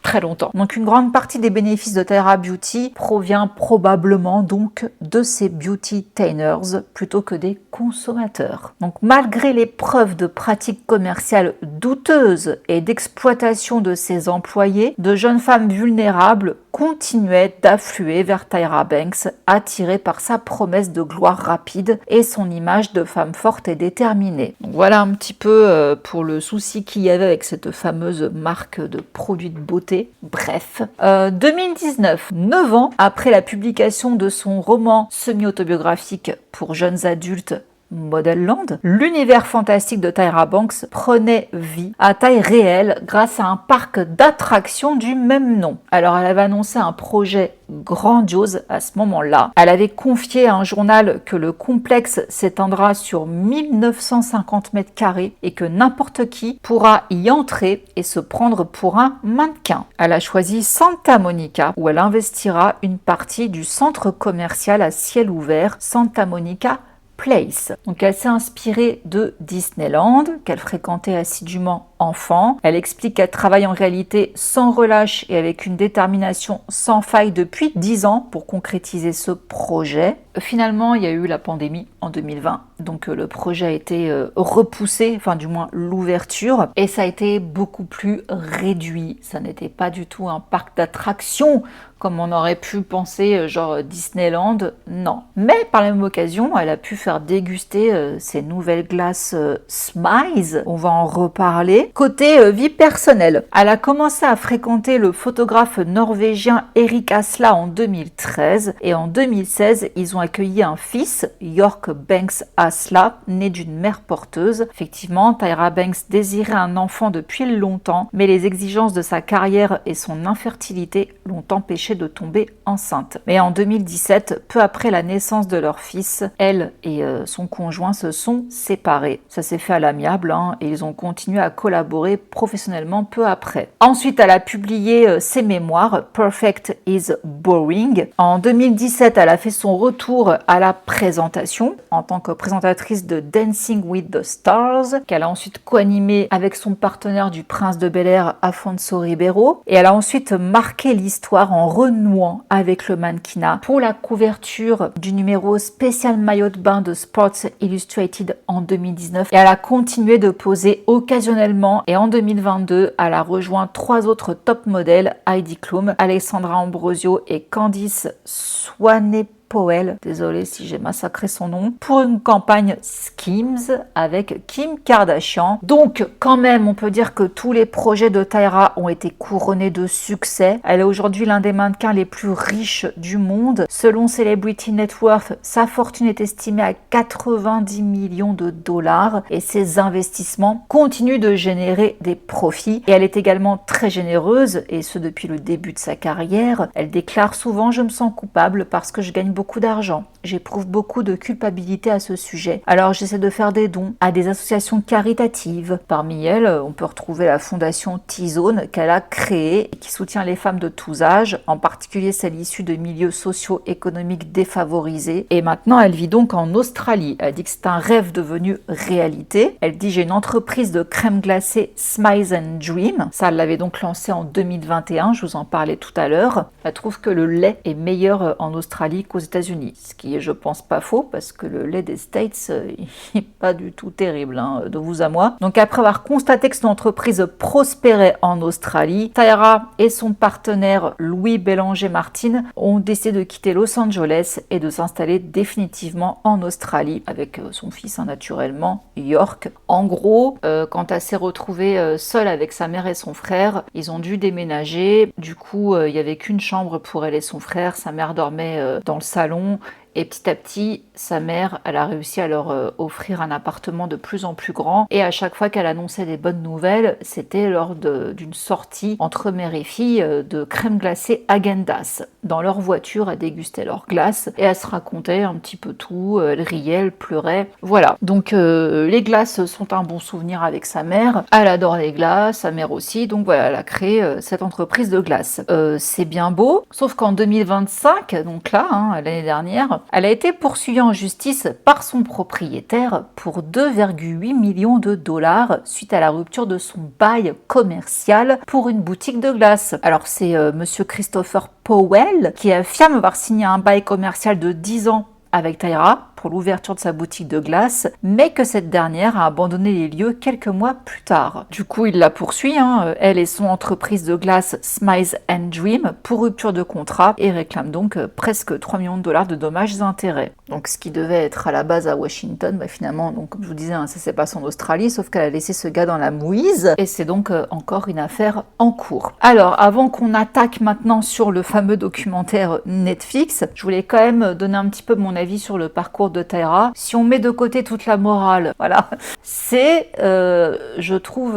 très longtemps. Donc une grande partie des bénéfices de Tyra Beauty provient probablement donc de ces beauty tainers plutôt que des consommateurs. Donc malgré les preuves de pratiques commerciales douteuses et d'exploitation de ses employés, de jeunes femmes vulnérables continuaient d'affluer vers Tyra Banks, attirées par sa promesse de gloire rapide et son image de femme forte et déterminée. Donc voilà un petit peu pour le souci qu'il y avait avec cette fameuse marque de produits de beauté. Bref, 2019, 9 ans après la publication de son roman semi-autobiographique pour jeunes adultes Modelland, l'univers fantastique de Tyra Banks prenait vie à taille réelle grâce à un parc d'attractions du même nom. Alors elle avait annoncé un projet grandiose à ce moment-là. Elle avait confié à un journal que le complexe s'étendra sur 1950 mètres carrés et que n'importe qui pourra y entrer et se prendre pour un mannequin. Elle a choisi Santa Monica où elle investira une partie du centre commercial à ciel ouvert Santa Monica Place. Donc elle s'est inspirée de Disneyland, qu'elle fréquentait assidûment enfant. Elle explique qu'elle travaille en réalité sans relâche et avec une détermination sans faille depuis 10 ans pour concrétiser ce projet. Finalement, il y a eu la pandémie en 2020, donc le projet a été repoussé, enfin du moins l'ouverture, et ça a été beaucoup plus réduit. Ça n'était pas du tout un parc d'attractions comme on aurait pu penser, genre Disneyland, non. Mais par la même occasion, elle a pu faire déguster ces nouvelles glaces Smiles, on va en reparler. Côté vie personnelle, elle a commencé à fréquenter le photographe norvégien Erik Asla en 2013 et en 2016, ils ont accueilli un fils, York Banks Asla, né d'une mère porteuse. Effectivement, Tyra Banks désirait un enfant depuis longtemps, mais les exigences de sa carrière et son infertilité l'ont empêchée de tomber enceinte. Mais en 2017, peu après la naissance de leur fils, elle et son conjoint se sont séparés. Ça s'est fait à l'amiable et ils ont continué à collaborer professionnellement peu après. Ensuite, elle a publié ses mémoires Perfect is Boring. En 2017, elle a fait son retour à la présentation en tant que présentatrice de Dancing with the Stars, qu'elle a ensuite co-animé avec son partenaire du Prince de Bel-Air, Afonso Ribeiro. Et elle a ensuite marqué l'histoire en renouant avec le mannequinat pour la couverture du numéro spécial maillot de bain de Sports Illustrated en 2019. Et elle a continué de poser occasionnellement. Et en 2022, elle a rejoint 3 autres top modèles, Heidi Klum, Alessandra Ambrosio et Candice Swanepoel, désolée si j'ai massacré son nom, pour une campagne Skims avec Kim Kardashian. Donc quand même, on peut dire que tous les projets de Tyra ont été couronnés de succès. Elle est aujourd'hui l'un des mannequins les plus riches du monde. Selon Celebrity Net Worth, sa fortune est estimée à 90 millions de dollars et ses investissements continuent de générer des profits. Et elle est également très généreuse, et ce depuis le début de sa carrière. Elle déclare souvent « Je me sens coupable parce que je gagne beaucoup d'argent. J'éprouve beaucoup de culpabilité à ce sujet. Alors j'essaie de faire des dons à des associations caritatives. » Parmi elles, on peut retrouver la fondation T-Zone qu'elle a créée et qui soutient les femmes de tous âges, en particulier celles issues de milieux socio-économiques défavorisés. Et maintenant, elle vit donc en Australie. Elle dit que c'est un rêve devenu réalité. Elle dit « J'ai une entreprise de crème glacée Smiles and Dream. » Ça, elle l'avait donc lancé en 2021, je vous en parlais tout à l'heure. Elle trouve que le lait est meilleur en Australie qu'aux États-Unis, ce qui est, je pense, pas faux, parce que le lait des States, il n'est pas du tout terrible, de vous à moi. Donc après avoir constaté que son entreprise prospérait en Australie, Tyra et son partenaire Louis Bélanger-Martin ont décidé de quitter Los Angeles et de s'installer définitivement en Australie, avec son fils, naturellement, York. En gros, quand elle s'est retrouvée seule avec sa mère et son frère, ils ont dû déménager. Du coup, il n'y avait qu'une chambre pour elle et son frère. Sa mère dormait dans le salon. Et petit à petit, sa mère, elle a réussi à leur offrir un appartement de plus en plus grand. Et à chaque fois qu'elle annonçait des bonnes nouvelles, c'était lors d'une sortie entre mère et fille de crème glacée Häagen-Dazs. Dans leur voiture, elle dégustait leur glace et elle se racontait un petit peu tout. Elle riait, elle pleurait. Voilà. Donc les glaces sont un bon souvenir avec sa mère. Elle adore les glaces, sa mère aussi. Donc voilà, elle a créé cette entreprise de glace. C'est bien beau, sauf qu'en 2025, donc là, l'année dernière, elle a été poursuivie en justice par son propriétaire pour 2,8 millions de dollars suite à la rupture de son bail commercial pour une boutique de glace. Alors c'est monsieur Christopher Powell qui affirme avoir signé un bail commercial de 10 ans avec Tyra pour l'ouverture de sa boutique de glace, mais que cette dernière a abandonné les lieux quelques mois plus tard. Du coup, il la poursuit, elle et son entreprise de glace Smiles and Dream, pour rupture de contrat et réclame donc presque 3 millions de dollars de dommages et intérêts. Donc ce qui devait être à la base à Washington, finalement, donc, comme je vous disais, ça s'est passé en Australie, sauf qu'elle a laissé ce gars dans la mouise, et c'est donc encore une affaire en cours. Alors, avant qu'on attaque maintenant sur le fameux documentaire Netflix, je voulais quand même donner un petit peu mon avis sur le parcours de Tyra. Si on met de côté toute la morale, voilà, c'est, je trouve,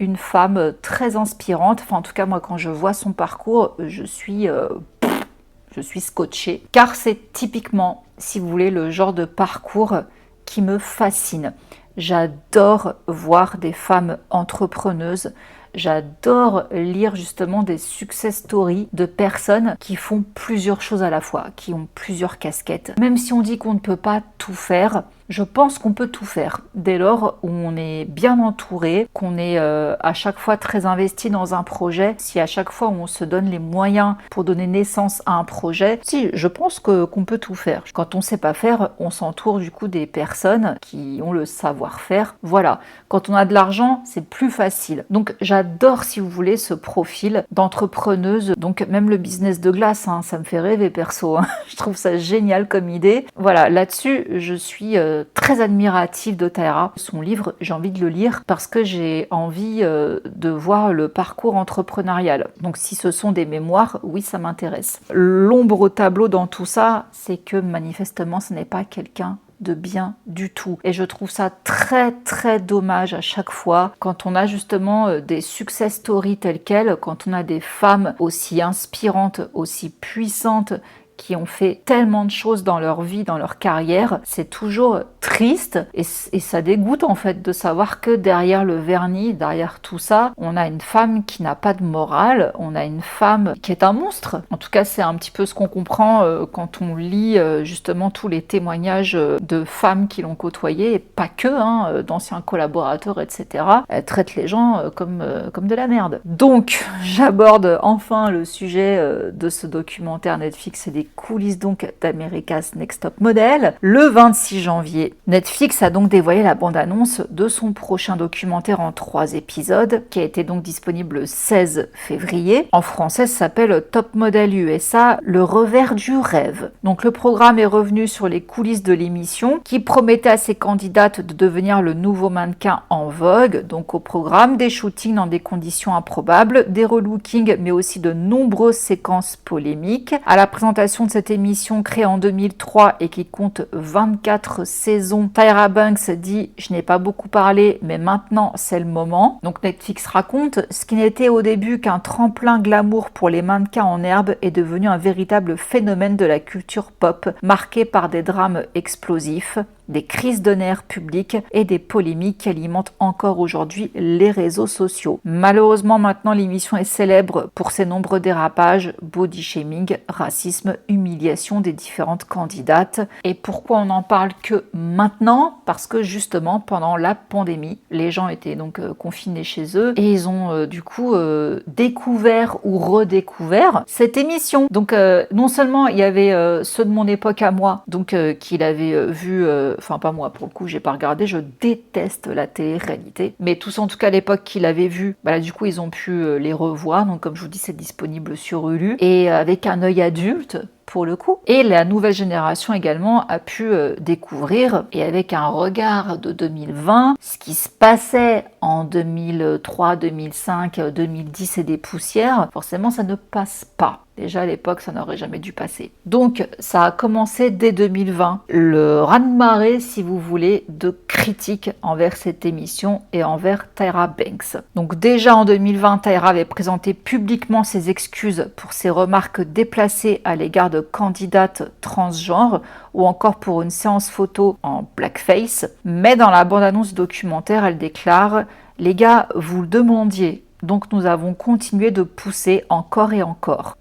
une femme très inspirante. Enfin, en tout cas, moi, quand je vois son parcours, je suis scotchée, car c'est typiquement, si vous voulez, le genre de parcours qui me fascine. J'adore voir des femmes entrepreneuses. J'adore lire justement des success stories de personnes qui font plusieurs choses à la fois, qui ont plusieurs casquettes. Même si on dit qu'on ne peut pas tout faire, je pense qu'on peut tout faire. Dès lors où on est bien entouré, qu'on est à chaque fois très investi dans un projet, si à chaque fois on se donne les moyens pour donner naissance à un projet, si, je pense qu'on peut tout faire. Quand on ne sait pas faire, on s'entoure du coup des personnes qui ont le savoir-faire. Voilà. Quand on a de l'argent, c'est plus facile. Donc j'adore, si vous voulez, ce profil d'entrepreneuse. Donc même le business de glace, ça me fait rêver perso. Je trouve ça génial comme idée. Voilà, là-dessus, je suis très admirative de Tyra. Son livre, j'ai envie de le lire parce que j'ai envie de voir le parcours entrepreneurial. Donc si ce sont des mémoires, oui, ça m'intéresse. L'ombre au tableau dans tout ça, c'est que manifestement, ce n'est pas quelqu'un de bien du tout. Et je trouve ça très très dommage à chaque fois quand on a justement des success stories telles quelles, quand on a des femmes aussi inspirantes, aussi puissantes, qui ont fait tellement de choses dans leur vie, dans leur carrière, c'est toujours triste et ça dégoûte en fait de savoir que derrière le vernis, derrière tout ça, on a une femme qui n'a pas de morale, on a une femme qui est un monstre. En tout cas, c'est un petit peu ce qu'on comprend quand on lit justement tous les témoignages de femmes qui l'ont côtoyée, et pas que, d'anciens collaborateurs, etc. Elle traite les gens comme de la merde. Donc, j'aborde enfin le sujet de ce documentaire Netflix et des coulisses donc d'America's Next Top Model. Le 26 janvier, Netflix a donc dévoilé la bande-annonce de son prochain documentaire en 3 épisodes, qui a été donc disponible le 16 février. En français, ça s'appelle Top Model USA, le revers du rêve. Donc le programme est revenu sur les coulisses de l'émission, qui promettait à ses candidates de devenir le nouveau mannequin en vogue. Donc au programme, des shootings dans des conditions improbables, des relookings, mais aussi de nombreuses séquences polémiques. À la présentation de cette émission créée en 2003 et qui compte 24 saisons, Tyra Banks dit « Je n'ai pas beaucoup parlé, mais maintenant c'est le moment ». Donc Netflix raconte « Ce qui n'était au début qu'un tremplin glamour pour les mannequins en herbe est devenu un véritable phénomène de la culture pop, marqué par des drames explosifs, des crises de nerfs publics et des polémiques qui alimentent encore aujourd'hui les réseaux sociaux. Malheureusement, maintenant, l'émission est célèbre pour ses nombreux dérapages, body shaming, racisme, humiliation des différentes candidates. Et pourquoi on n'en parle que maintenant? Parce que justement, pendant la pandémie, les gens étaient donc confinés chez eux et ils ont du coup découvert ou redécouvert cette émission. Donc non seulement il y avait ceux de mon époque à moi, donc qui l'avaient vu enfin pas moi pour le coup, j'ai pas regardé, je déteste la télé-réalité, mais tous en tout cas à l'époque qui l'avaient vu, bah là du coup ils ont pu les revoir, donc comme je vous dis c'est disponible sur Hulu, et avec un œil adulte pour le coup. Et la nouvelle génération également a pu découvrir, et avec un regard de 2020, ce qui se passait en 2003, 2005, 2010 et des poussières, forcément ça ne passe pas. Déjà à l'époque, ça n'aurait jamais dû passer. Donc, ça a commencé dès 2020. Le raz-de-marée, si vous voulez, de critiques envers cette émission et envers Tyra Banks. Donc déjà en 2020, Tyra avait présenté publiquement ses excuses pour ses remarques déplacées à l'égard de candidates transgenres ou encore pour une séance photo en blackface. Mais dans la bande-annonce documentaire, elle déclare « Les gars, vous le demandiez, donc nous avons continué de pousser encore et encore ».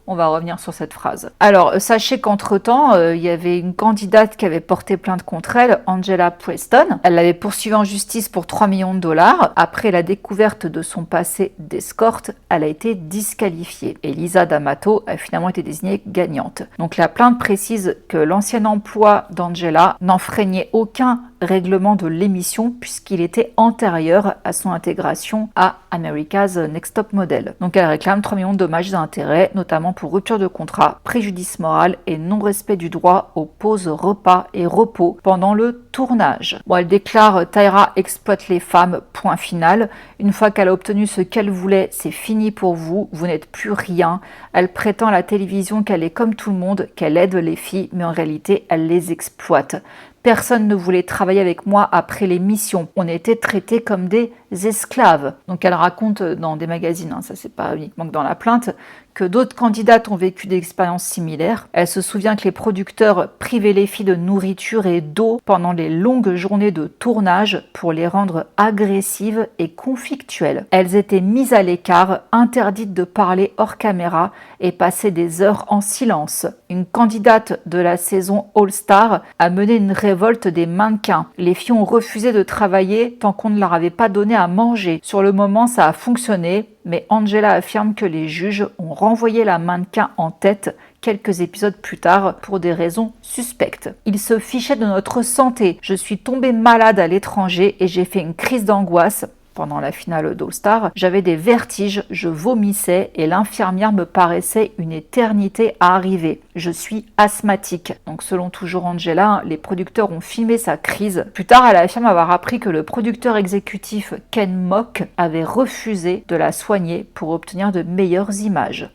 On va revenir sur cette phrase. Alors, sachez qu'entre-temps, il y avait une candidate qui avait porté plainte contre elle, Angela Preston. Elle l'avait poursuivie en justice pour 3 millions de dollars. Après la découverte de son passé d'escorte, elle a été disqualifiée. Et Lisa D'Amato a finalement été désignée gagnante. Donc la plainte précise que l'ancien emploi d'Angela n'enfreignait aucun règlement de l'émission puisqu'il était antérieur à son intégration à America's Next Top Model. Donc elle réclame 3 millions de dommages et intérêts, notamment pour rupture de contrat, préjudice moral et non-respect du droit aux pauses repas et repos pendant le tournage. Bon, elle déclare « Tyra exploite les femmes, point final. Une fois qu'elle a obtenu ce qu'elle voulait, c'est fini pour vous, vous n'êtes plus rien. » Elle prétend à la télévision qu'elle est comme tout le monde, qu'elle aide les filles, mais en réalité, elle les exploite. Personne ne voulait travailler avec moi après l'émission. On était traités comme des esclaves. Donc elle raconte dans des magazines, ça c'est pas uniquement que dans la plainte, que d'autres candidates ont vécu des expériences similaires. Elle se souvient que les producteurs privaient les filles de nourriture et d'eau pendant les longues journées de tournage pour les rendre agressives et conflictuelles. Elles étaient mises à l'écart, interdites de parler hors caméra et passaient des heures en silence. Une candidate de la saison All-Star a mené une révolte des mannequins. Les filles ont refusé de travailler tant qu'on ne leur avait pas donné à manger. Sur le moment, ça a fonctionné, mais Angela affirme que les juges ont renvoyé la mannequin en tête quelques épisodes plus tard pour des raisons suspectes. Ils se fichaient de notre santé. Je suis tombée malade à l'étranger et j'ai fait une crise d'angoisse. pendant la finale d'All Star. J'avais des vertiges, je vomissais et l'infirmière me paraissait une éternité à arriver. Je suis asthmatique. Donc selon toujours Angela, les producteurs ont filmé sa crise. Plus tard, elle affirme avoir appris que le producteur exécutif Ken Mock avait refusé de la soigner pour obtenir de meilleures images.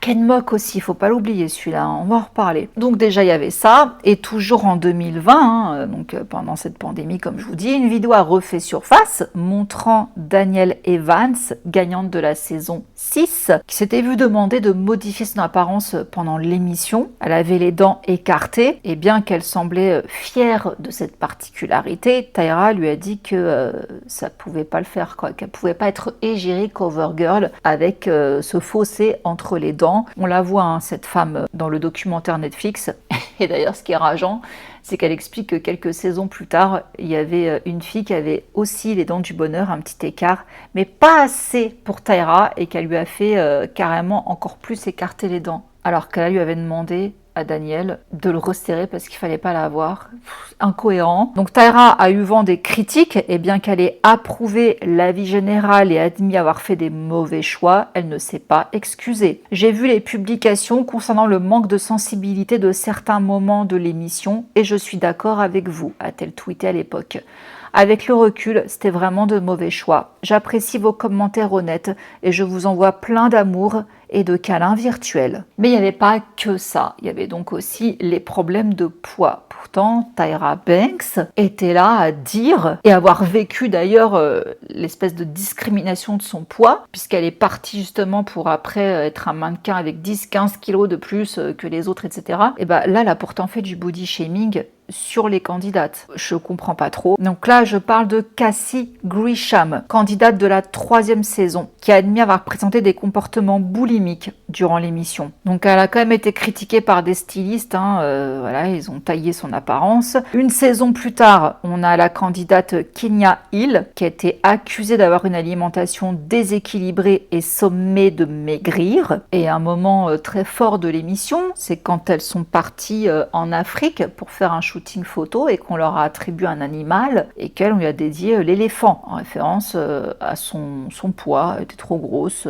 Ken Mock aussi, faut pas l'oublier celui-là, on va en reparler. Donc déjà il y avait ça, et toujours en 2020, donc pendant cette pandémie comme je vous dis, une vidéo a refait surface montrant Danielle Evans, gagnante de la saison 6, qui s'était vue demander de modifier son apparence pendant l'émission. Elle avait les dents écartées, et bien qu'elle semblait fière de cette particularité, Tyra lui a dit que ça pouvait pas le faire, quoi, qu'elle pouvait pas être égérie cover girl avec ce fossé entre les dents. On la voit, hein, cette femme, dans le documentaire Netflix. Et d'ailleurs, ce qui est rageant, c'est qu'elle explique que quelques saisons plus tard, il y avait une fille qui avait aussi les dents du bonheur, un petit écart, mais pas assez pour Tyra, et qu'elle lui a fait carrément encore plus écarter les dents. Alors qu'elle lui avait demandé à Danielle de le resserrer parce qu'il fallait pas la voir. Incohérent. Donc Tyra a eu vent des critiques, et bien qu'elle ait approuvé l'avis général et admis avoir fait des mauvais choix, elle ne s'est pas excusée. J'ai vu les publications concernant le manque de sensibilité de certains moments de l'émission et je suis d'accord avec vous, a-t-elle tweeté à l'époque. Avec le recul, c'était vraiment de mauvais choix. J'apprécie vos commentaires honnêtes et je vous envoie plein d'amour et de câlins virtuels. Mais il n'y avait pas que ça. Il y avait donc aussi les problèmes de poids. Pourtant, Tyra Banks était là à dire, et avoir vécu d'ailleurs l'espèce de discrimination de son poids, puisqu'elle est partie justement pour après être un mannequin avec 10-15 kilos de plus que les autres, etc. Et ben là, elle a pourtant fait du body shaming sur les candidates. Je comprends pas trop. Donc là, je parle de Cassie Grisham, candidate de la 3e saison, qui a admis avoir présenté des comportements boulimiques durant l'émission. Donc elle a quand même été critiquée par des stylistes, voilà, ils ont taillé son apparence. Une saison plus tard, on a la candidate Kenya Hill, qui a été accusée d'avoir une alimentation déséquilibrée et sommée de maigrir. Et un moment très fort de l'émission, c'est quand elles sont parties en Afrique pour faire un shooting photo et qu'on leur a attribué un animal et qu'elle, on lui a dédié l'éléphant en référence à son poids. Elle était trop grosse.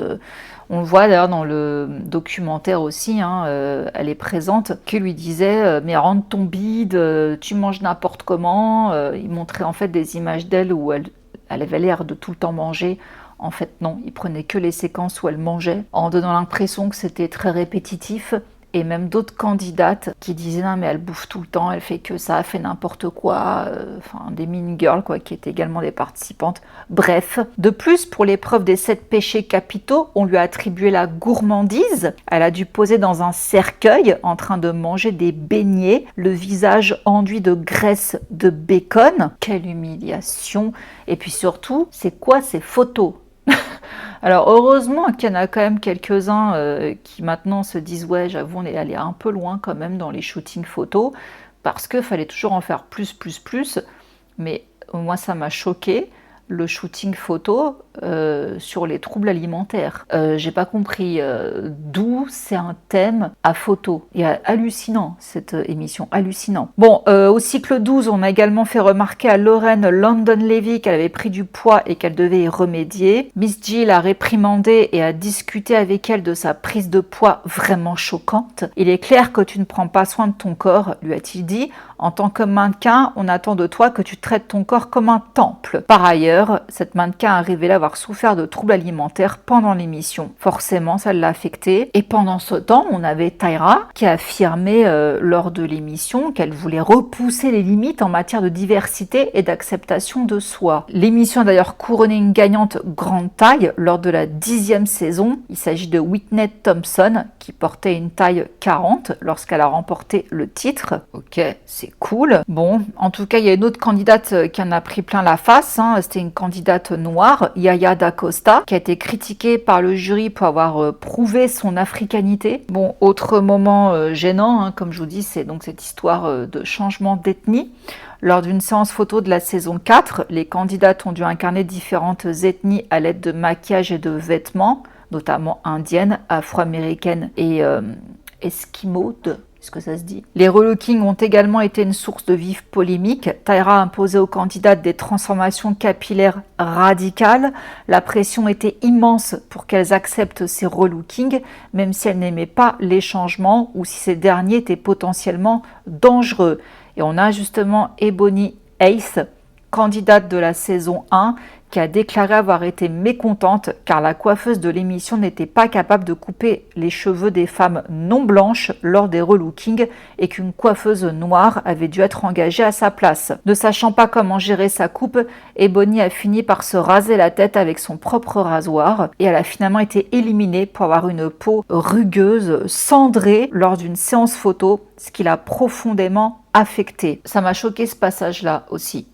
On le voit d'ailleurs dans le documentaire aussi, elle est présente, qui lui disait mais rentre ton bide, tu manges n'importe comment. Il montrait en fait des images d'elle où elle avait l'air de tout le temps manger. En fait non, il prenait que les séquences où elle mangeait, en donnant l'impression que c'était très répétitif. Et même d'autres candidates qui disaient non mais elle bouffe tout le temps, elle fait que ça, elle fait n'importe quoi, des mean girls quoi, qui étaient également des participantes. Bref, de plus pour l'épreuve des 7 péchés capitaux, on lui a attribué la gourmandise. Elle a dû poser dans un cercueil en train de manger des beignets, le visage enduit de graisse de bacon. Quelle humiliation! Et puis surtout, c'est quoi ces photos? Alors heureusement qu'il y en a quand même quelques-uns qui maintenant se disent ouais, j'avoue on est allé un peu loin quand même dans les shootings photos parce qu'il fallait toujours en faire plus, mais moi ça m'a choqué. Le shooting photo sur les troubles alimentaires. J'ai pas compris d'où c'est un thème à photo. Il y a hallucinant cette émission, hallucinant. Bon, au cycle 12, on a également fait remarquer à Lauren London-Levy qu'elle avait pris du poids et qu'elle devait y remédier. Miss G l'a réprimandée et a discuté avec elle de sa prise de poids vraiment choquante. Il est clair que tu ne prends pas soin de ton corps, lui a-t-il dit. En tant que mannequin, on attend de toi que tu traites ton corps comme un temple. Par ailleurs, cette mannequin a révélé avoir souffert de troubles alimentaires pendant l'émission. Forcément, ça l'a affecté. Et pendant ce temps, on avait Tyra qui a affirmé lors de l'émission qu'elle voulait repousser les limites en matière de diversité et d'acceptation de soi. L'émission a d'ailleurs couronné une gagnante grande taille lors de la 10e saison. Il s'agit de Whitney Thompson qui portait une taille 40 lorsqu'elle a remporté le titre. Ok, c'est cool. Bon, en tout cas, il y a une autre candidate qui en a pris plein la face. C'était une candidate noire, Yaya DaCosta, qui a été critiquée par le jury pour avoir prouvé son africanité. Bon, autre moment gênant, comme je vous dis, c'est donc cette histoire de changement d'ethnie. Lors d'une séance photo de la saison 4, les candidates ont dû incarner différentes ethnies à l'aide de maquillage et de vêtements, notamment indiennes, afro-américaines et esquimaudes, puisque ça se dit. Les relookings ont également été une source de vive polémique. Tyra a imposé aux candidates des transformations capillaires radicales. La pression était immense pour qu'elles acceptent ces relookings, même si elles n'aimaient pas les changements ou si ces derniers étaient potentiellement dangereux. Et on a justement Ebony Ace, candidate de la saison 1, qui a déclaré avoir été mécontente car la coiffeuse de l'émission n'était pas capable de couper les cheveux des femmes non blanches lors des relookings et qu'une coiffeuse noire avait dû être engagée à sa place. Ne sachant pas comment gérer sa coupe, Ebony a fini par se raser la tête avec son propre rasoir et elle a finalement été éliminée pour avoir une peau rugueuse, cendrée lors d'une séance photo, ce qui l'a profondément affectée. Ça m'a choqué ce passage-là aussi.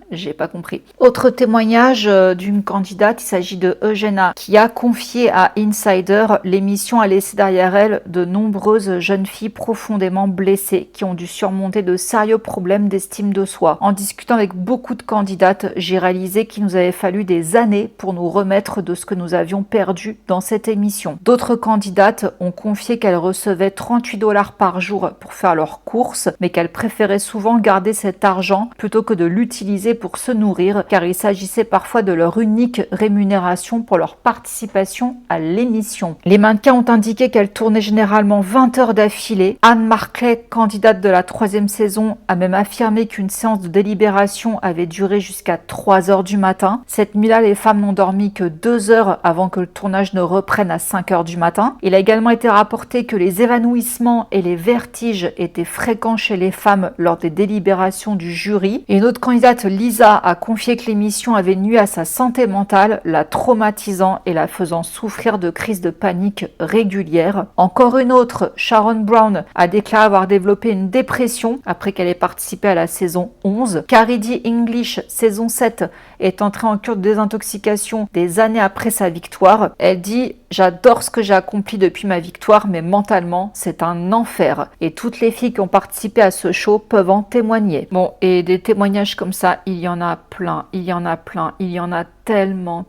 J'ai pas compris. Autre témoignage d'une candidate, il s'agit de Eugenia, qui a confié à Insider l'émission a laissé derrière elle de nombreuses jeunes filles profondément blessées qui ont dû surmonter de sérieux problèmes d'estime de soi. En discutant avec beaucoup de candidates, j'ai réalisé qu'il nous avait fallu des années pour nous remettre de ce que nous avions perdu dans cette émission. D'autres candidates ont confié qu'elles recevaient 38 $ par jour pour faire leurs courses, mais qu'elles préféraient souvent garder cet argent plutôt que de l'utiliser pour se nourrir, car il s'agissait parfois de leur unique rémunération pour leur participation à l'émission. Les mannequins ont indiqué qu'elles tournaient généralement 20 heures d'affilée. Anne Markley, candidate de la 3e saison, a même affirmé qu'une séance de délibération avait duré jusqu'à 3 heures du matin. Cette nuit-là, les femmes n'ont dormi que 2 heures avant que le tournage ne reprenne à 5 heures du matin. Il a également été rapporté que les évanouissements et les vertiges étaient fréquents chez les femmes lors des délibérations du jury. Et une autre candidate, Lisa, a confié que l'émission avait nui à sa santé mentale, la traumatisant et la faisant souffrir de crises de panique régulières. Encore une autre, Sharon Brown, a déclaré avoir développé une dépression après qu'elle ait participé à la saison 11. Caridi English, saison 7, est entrée en cure de désintoxication des années après sa victoire. Elle dit « J'adore ce que j'ai accompli depuis ma victoire, mais mentalement, c'est un enfer. » Et toutes les filles qui ont participé à ce show peuvent en témoigner. Bon, et des témoignages comme ça, il y en a plein, il y en a plein, il y en a tellement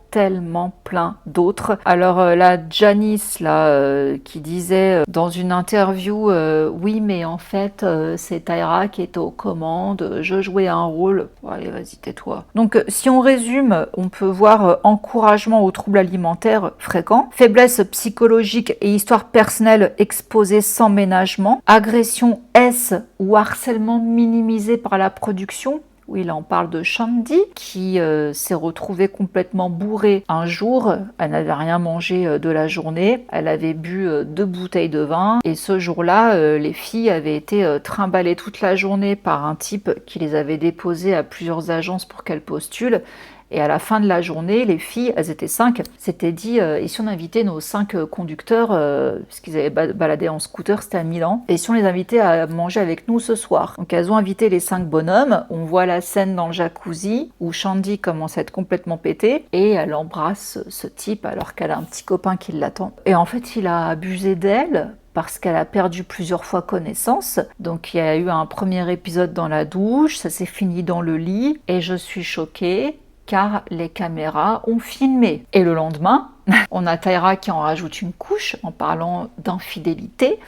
plein d'autres. Alors la Janice là qui disait dans une interview oui mais en fait c'est Tyra qui était aux commandes, je jouais un rôle. Bon, allez vas-y tais-toi. Donc si on résume, on peut voir encouragement aux troubles alimentaires fréquents, faiblesse psychologique et histoire personnelle exposée sans ménagement, agression S ou harcèlement minimisé par la production. Oui, là on parle de Shandy qui s'est retrouvée complètement bourrée un jour. Elle n'avait rien mangé de la journée. Elle avait bu 2 bouteilles de vin. Et ce jour-là, les filles avaient été trimballées toute la journée par un type qui les avait déposées à plusieurs agences pour qu'elles postulent. Et à la fin de la journée, les filles, elles étaient 5, s'étaient dit et si on invitait nos 5 conducteurs, puisqu'ils avaient baladé en scooter, c'était à Milan, et si on les invitait à manger avec nous ce soir. Donc elles ont invité les 5 bonhommes, on voit la scène dans le jacuzzi où Shandy commence à être complètement pétée et elle embrasse ce type alors qu'elle a un petit copain qui l'attend. Et en fait, il a abusé d'elle parce qu'elle a perdu plusieurs fois connaissance. Donc il y a eu un premier épisode dans la douche, ça s'est fini dans le lit et je suis choquée car les caméras ont filmé. Et le lendemain, on a Tyra qui en rajoute une couche en parlant d'infidélité.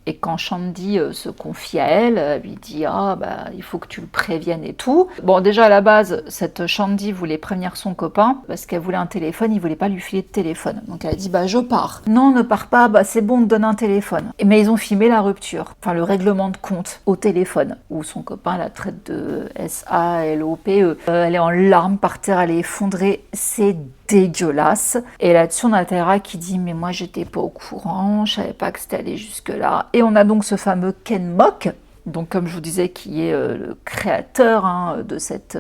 Et quand Shandy se confie à elle, elle lui dit « Ah, bah, il faut que tu le préviennes et tout ». Bon, déjà, à la base, cette Shandy voulait prévenir son copain parce qu'elle voulait un téléphone, il voulait pas lui filer de téléphone. Donc, elle a dit « Bah, je pars ». « Non, ne pars pas, bah, c'est bon, on te donne un téléphone ». Mais ils ont filmé la rupture, enfin, le règlement de compte au téléphone, où son copain la traite de S-A-L-O-P-E. Elle est en larmes par terre, elle est effondrée, c'est dégueulasse. Et là-dessus, on a Tyra qui dit « Mais moi, j'étais pas au courant, je savais pas que c'était allé jusque-là ». Et on a donc ce fameux Ken Mock, donc comme je vous disais, qui est le créateur de cette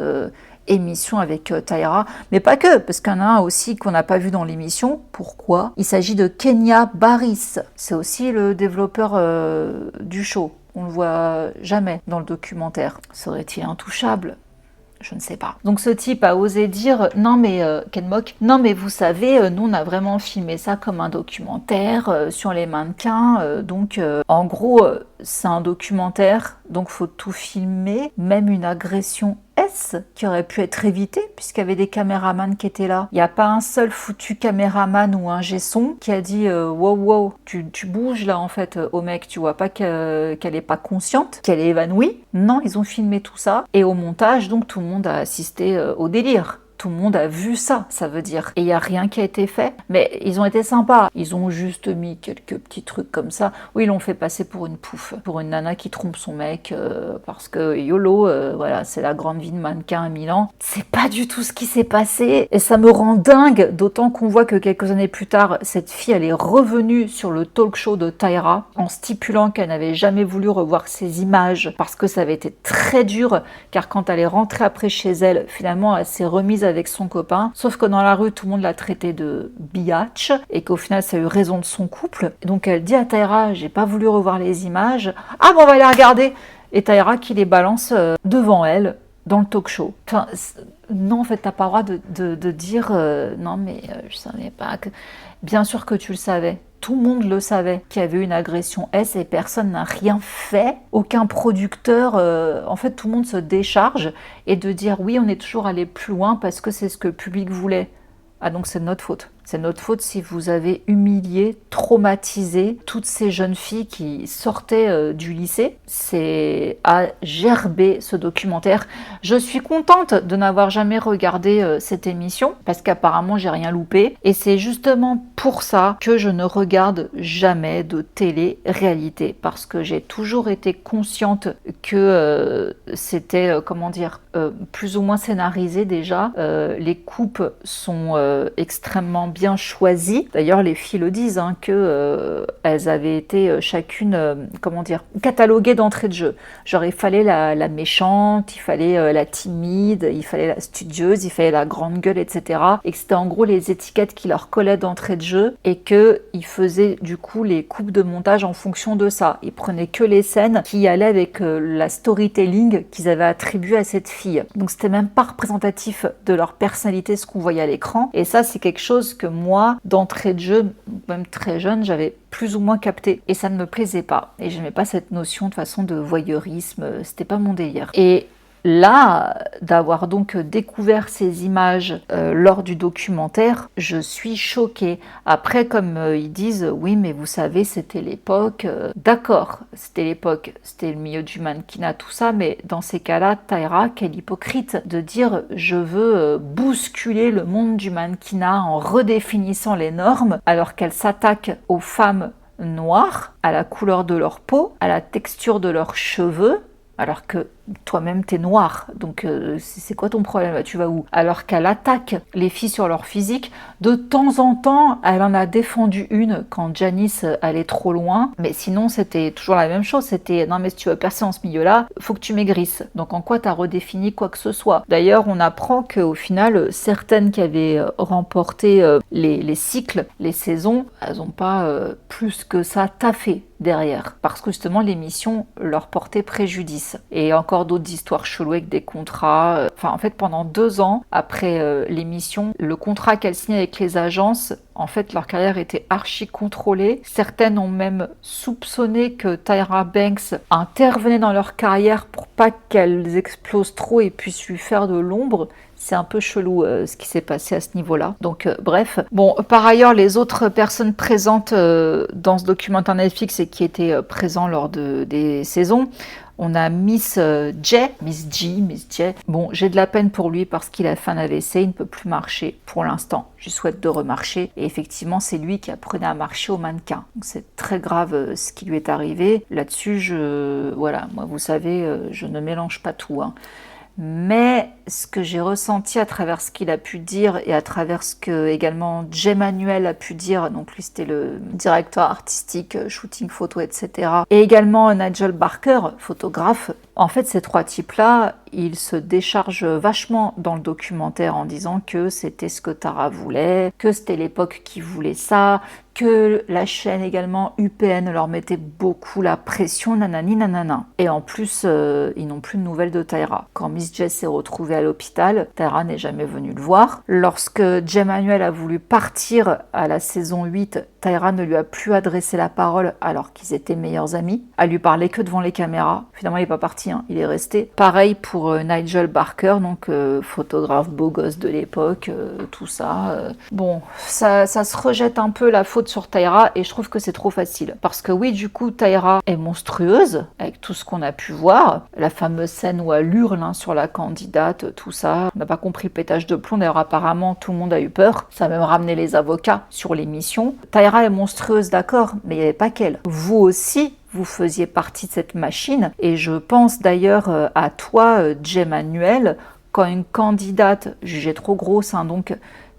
émission avec Tyra, mais pas que, parce qu'il y en a un aussi qu'on n'a pas vu dans l'émission. Pourquoi ? Il s'agit de Kenya Barris. C'est aussi le développeur du show. On le voit jamais dans le documentaire. Serait-il intouchable ? Je ne sais pas. Donc ce type a osé dire « Non mais Ken Mock, non mais vous savez, nous on a vraiment filmé ça comme un documentaire sur les mannequins. Donc en gros, c'est un documentaire, donc faut tout filmer, même une agression S qui aurait pu être évité puisqu'il y avait des caméramans qui étaient là. Il n'y a pas un seul foutu caméraman ou un G-son qui a dit wow, wow, tu bouges là en fait au mec, tu vois pas qu'elle est pas consciente, qu'elle est évanouie. Non, ils ont filmé tout ça et au montage, donc tout le monde a assisté au délire. Tout le monde a vu ça, ça veut dire. Et il n'y a rien qui a été fait. Mais ils ont été sympas. Ils ont juste mis quelques petits trucs comme ça. Oui, ils l'ont fait passer pour une pouffe. Pour une nana qui trompe son mec. Parce que YOLO, voilà, c'est la grande vie de mannequin à Milan. C'est pas du tout ce qui s'est passé. Et ça me rend dingue. D'autant qu'on voit que quelques années plus tard, cette fille, elle est revenue sur le talk show de Tyra en stipulant qu'elle n'avait jamais voulu revoir ses images. Parce que ça avait été très dur. Car quand elle est rentrée après chez elle, finalement, elle s'est remise avec son copain, sauf que dans la rue tout le monde l'a traité de biatch et qu'au final ça a eu raison de son couple. Et donc elle dit à Tyra, j'ai pas voulu revoir les images, ah bon on va les regarder, et Tyra qui les balance devant elle dans le talk show. Enfin, non en fait t'as pas le droit de dire non mais je savais pas que... Bien sûr que tu le savais. Tout le monde le savait qu'il y avait une agression S et personne n'a rien fait. Aucun producteur, en fait tout le monde se décharge et de dire oui on est toujours allé plus loin parce que c'est ce que le public voulait. Ah donc c'est de notre faute. C'est notre faute si vous avez humilié, traumatisé toutes ces jeunes filles qui sortaient du lycée. C'est à gerber ce documentaire. Je suis contente de n'avoir jamais regardé cette émission parce qu'apparemment j'ai rien loupé. Et c'est justement pour ça que je ne regarde jamais de télé-réalité parce que j'ai toujours été consciente que c'était, plus ou moins scénarisé déjà. Les coupes sont extrêmement bien choisies. D'ailleurs, les filles le disent, que elles avaient été chacune, cataloguées d'entrée de jeu. Genre, il fallait la méchante, il fallait la timide, il fallait la studieuse, il fallait la grande gueule, etc. Et que c'était en gros les étiquettes qui leur collaient d'entrée de jeu et qu'ils faisaient du coup les coupes de montage en fonction de ça. Ils prenaient que les scènes qui allaient avec la storytelling qu'ils avaient attribué à cette fille. Donc, c'était même pas représentatif de leur personnalité, ce qu'on voyait à l'écran. Et ça, c'est quelque chose que moi, d'entrée de jeu, même très jeune, j'avais plus ou moins capté. Et ça ne me plaisait pas. Et j'aimais pas cette notion de façon de voyeurisme. C'était pas mon délire. Et là, d'avoir donc découvert ces images lors du documentaire, je suis choquée. Après, comme ils disent, oui, mais vous savez, c'était l'époque. D'accord, c'était l'époque, c'était le milieu du mannequinat, tout ça, mais dans ces cas-là, Tyra, quelle hypocrite de dire je veux bousculer le monde du mannequinat en redéfinissant les normes, alors qu'elle s'attaque aux femmes noires, à la couleur de leur peau, à la texture de leurs cheveux, alors que toi-même t'es noir, donc c'est quoi ton problème, tu vas où? Alors qu'elle attaque les filles sur leur physique, de temps en temps elle en a défendu une quand Janice allait trop loin, mais sinon c'était toujours la même chose, c'était non mais si tu veux percer dans ce milieu-là, faut que tu maigrisses. Donc en quoi t'as redéfini quoi que ce soit? D'ailleurs on apprend qu'au final certaines qui avaient remporté les cycles, les saisons, elles n'ont pas plus que ça taffé derrière, parce que justement l'émission leur portait préjudice. Et encore d'autres histoires cheloues avec des contrats. Enfin, en fait, pendant 2 ans, après l'émission, le contrat qu'elles signaient avec les agences, en fait, leur carrière était archi contrôlée. Certaines ont même soupçonné que Tyra Banks intervenait dans leur carrière pour pas qu'elles explosent trop et puissent lui faire de l'ombre. C'est un peu chelou ce qui s'est passé à ce niveau-là. Donc bref. Bon, par ailleurs, les autres personnes présentes dans ce documentaire Netflix et qui étaient présents lors des saisons, on a Miss J. Bon, j'ai de la peine pour lui parce qu'il a fait un AVC, il ne peut plus marcher pour l'instant. Je lui souhaite de remarcher. Et effectivement, c'est lui qui apprenait à marcher au mannequin. Donc c'est très grave ce qui lui est arrivé. Là-dessus, voilà, moi vous savez, je ne mélange pas tout. Mais ce que j'ai ressenti à travers ce qu'il a pu dire et à travers ce que également Jay Manuel a pu dire, donc lui c'était le directeur artistique, shooting photo, etc. Et également Nigel Barker, photographe. En fait, ces 3 types-là, ils se déchargent vachement dans le documentaire en disant que c'était ce que Tara voulait, que c'était l'époque qui voulait ça, que la chaîne également UPN leur mettait beaucoup la pression, nanani nanana. Et en plus, ils n'ont plus de nouvelles de Tyra. Quand Miss J s'est retrouvée à l'hôpital, Tyra n'est jamais venue le voir. Lorsque Jay Manuel a voulu partir à la saison 8, Tyra ne lui a plus adressé la parole alors qu'ils étaient meilleurs amis. Elle lui parlait que devant les caméras. Finalement, il n'est pas parti parti, hein, il est resté. Pareil pour Nigel Barker, donc photographe beau gosse de l'époque, tout ça. Bon, ça se rejette un peu la faute sur Tyra et je trouve que c'est trop facile. Parce que oui, du coup, Tyra est monstrueuse avec tout ce qu'on a pu voir. La fameuse scène où elle hurle hein, sur la candidate, tout ça. On n'a pas compris le pétage de plomb, d'ailleurs apparemment tout le monde a eu peur. Ça a même ramené les avocats sur l'émission. Tyra est monstrueuse, d'accord, mais il n'y avait pas qu'elle. Vous aussi, vous faisiez partie de cette machine et je pense d'ailleurs à toi, Jay Manuel, quand une candidate jugée trop grosse, hein, donc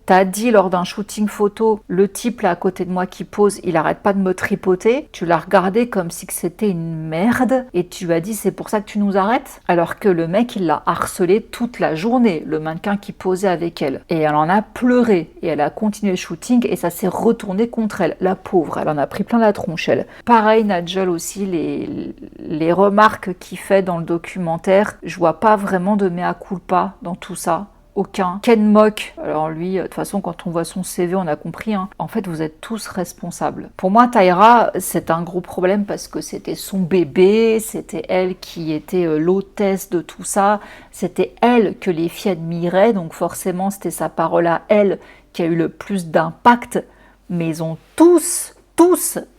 t'as dit lors d'un shooting photo, le type là à côté de moi qui pose, il arrête pas de me tripoter, tu l'as regardé comme si c'était une merde et tu lui as dit c'est pour ça que tu nous arrêtes, alors que le mec il l'a harcelé toute la journée, le mannequin qui posait avec elle, et elle en a pleuré et elle a continué le shooting et ça s'est retourné contre elle, la pauvre, elle en a pris plein la tronche elle. Pareil Nigel aussi, les remarques qu'il fait dans le documentaire, je vois pas vraiment de mea culpa dans tout ça. Aucun. Ken Mock, alors lui, de toute façon, quand on voit son CV, on a compris, hein. En fait, vous êtes tous responsables. Pour moi, Tyra, c'est un gros problème parce que c'était son bébé, c'était elle qui était l'hôtesse de tout ça, c'était elle que les filles admiraient, donc forcément, c'était sa parole à elle qui a eu le plus d'impact, mais ils ont tous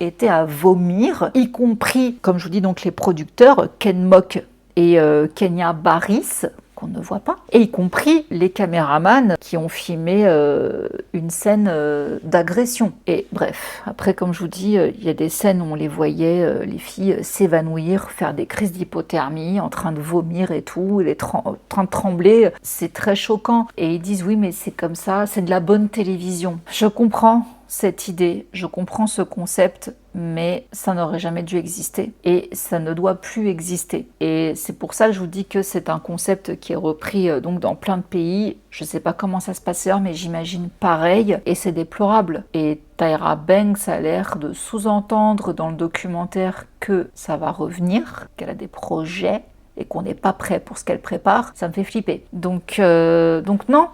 été à vomir, y compris, comme je vous dis, donc les producteurs, Ken Mock et Kenya Barris, qu'on ne voit pas, et y compris les caméramans qui ont filmé une scène d'agression. Et bref, après comme je vous dis, il y a des scènes où on les voyait, les filles s'évanouir, faire des crises d'hypothermie, en train de vomir et tout, en train de trembler, c'est très choquant. Et ils disent oui mais c'est comme ça, c'est de la bonne télévision. Je comprends cette idée, je comprends ce concept, mais ça n'aurait jamais dû exister et ça ne doit plus exister. Et c'est pour ça que je vous dis que c'est un concept qui est repris donc dans plein de pays. Je ne sais pas comment ça se passe ailleurs, mais j'imagine pareil et c'est déplorable. Et Tyra Banks a l'air de sous-entendre dans le documentaire que ça va revenir, qu'elle a des projets et qu'on n'est pas prêt pour ce qu'elle prépare, ça me fait flipper. Donc non,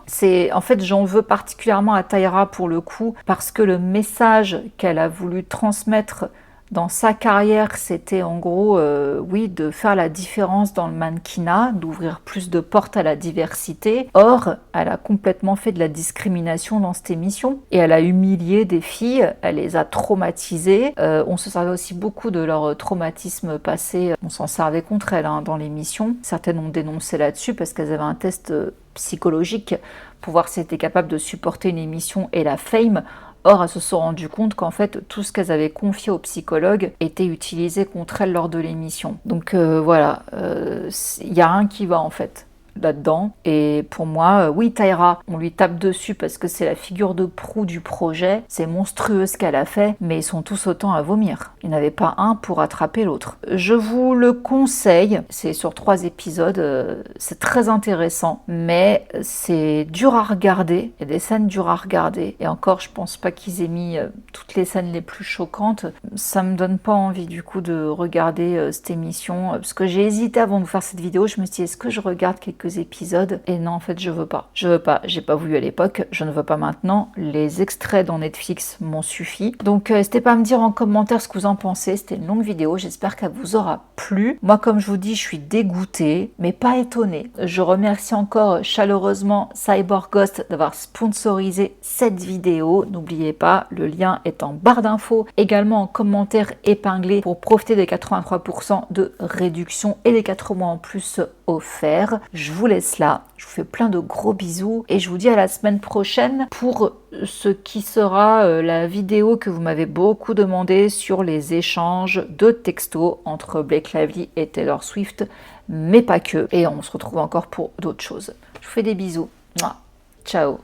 en fait j'en veux particulièrement à Tyra pour le coup, parce que le message qu'elle a voulu transmettre dans sa carrière, c'était en gros, oui, de faire la différence dans le mannequinat, d'ouvrir plus de portes à la diversité. Or, elle a complètement fait de la discrimination dans cette émission et elle a humilié des filles, elle les a traumatisées. On se servait aussi beaucoup de leur traumatisme passé, on s'en servait contre elles hein, dans l'émission. Certaines ont dénoncé là-dessus parce qu'elles avaient un test psychologique pour voir si elles étaient capables de supporter une émission et la fame. Or, elles se sont rendues compte qu'en fait, tout ce qu'elles avaient confié au psychologue était utilisé contre elles lors de l'émission. Donc voilà, il y a rien qui va en fait là-dedans. Et pour moi, oui, Tyra, on lui tape dessus parce que c'est la figure de proue du projet. C'est monstrueux ce qu'elle a fait, mais ils sont tous autant à vomir. Il n'y en avait pas un pour attraper l'autre. Je vous le conseille, c'est sur 3 épisodes, c'est très intéressant, mais c'est dur à regarder. Il y a des scènes dures à regarder. Et encore, je pense pas qu'ils aient mis toutes les scènes les plus choquantes. Ça me donne pas envie du coup de regarder cette émission, parce que j'ai hésité avant de vous faire cette vidéo. Je me suis dit, est-ce que je regarde quelques épisodes? Et non, en fait, je veux pas. Je veux pas. J'ai pas voulu à l'époque. Je ne veux pas maintenant. Les extraits dans Netflix m'ont suffi. Donc, n'hésitez pas à me dire en commentaire ce que vous en pensez. C'était une longue vidéo. J'espère qu'elle vous aura plu. Moi, comme je vous dis, je suis dégoûtée, mais pas étonnée. Je remercie encore chaleureusement Cyborg Ghost d'avoir sponsorisé cette vidéo. N'oubliez pas, le lien est en barre d'infos. Également en commentaire épinglé pour profiter des 83% de réduction et les 4 mois en plus offerts. Je vous laisse là, je vous fais plein de gros bisous et je vous dis à la semaine prochaine pour ce qui sera la vidéo que vous m'avez beaucoup demandé sur les échanges de textos entre Blake Lively et Taylor Swift, mais pas que. Et on se retrouve encore pour d'autres choses. Je vous fais des bisous. Mouah. Ciao.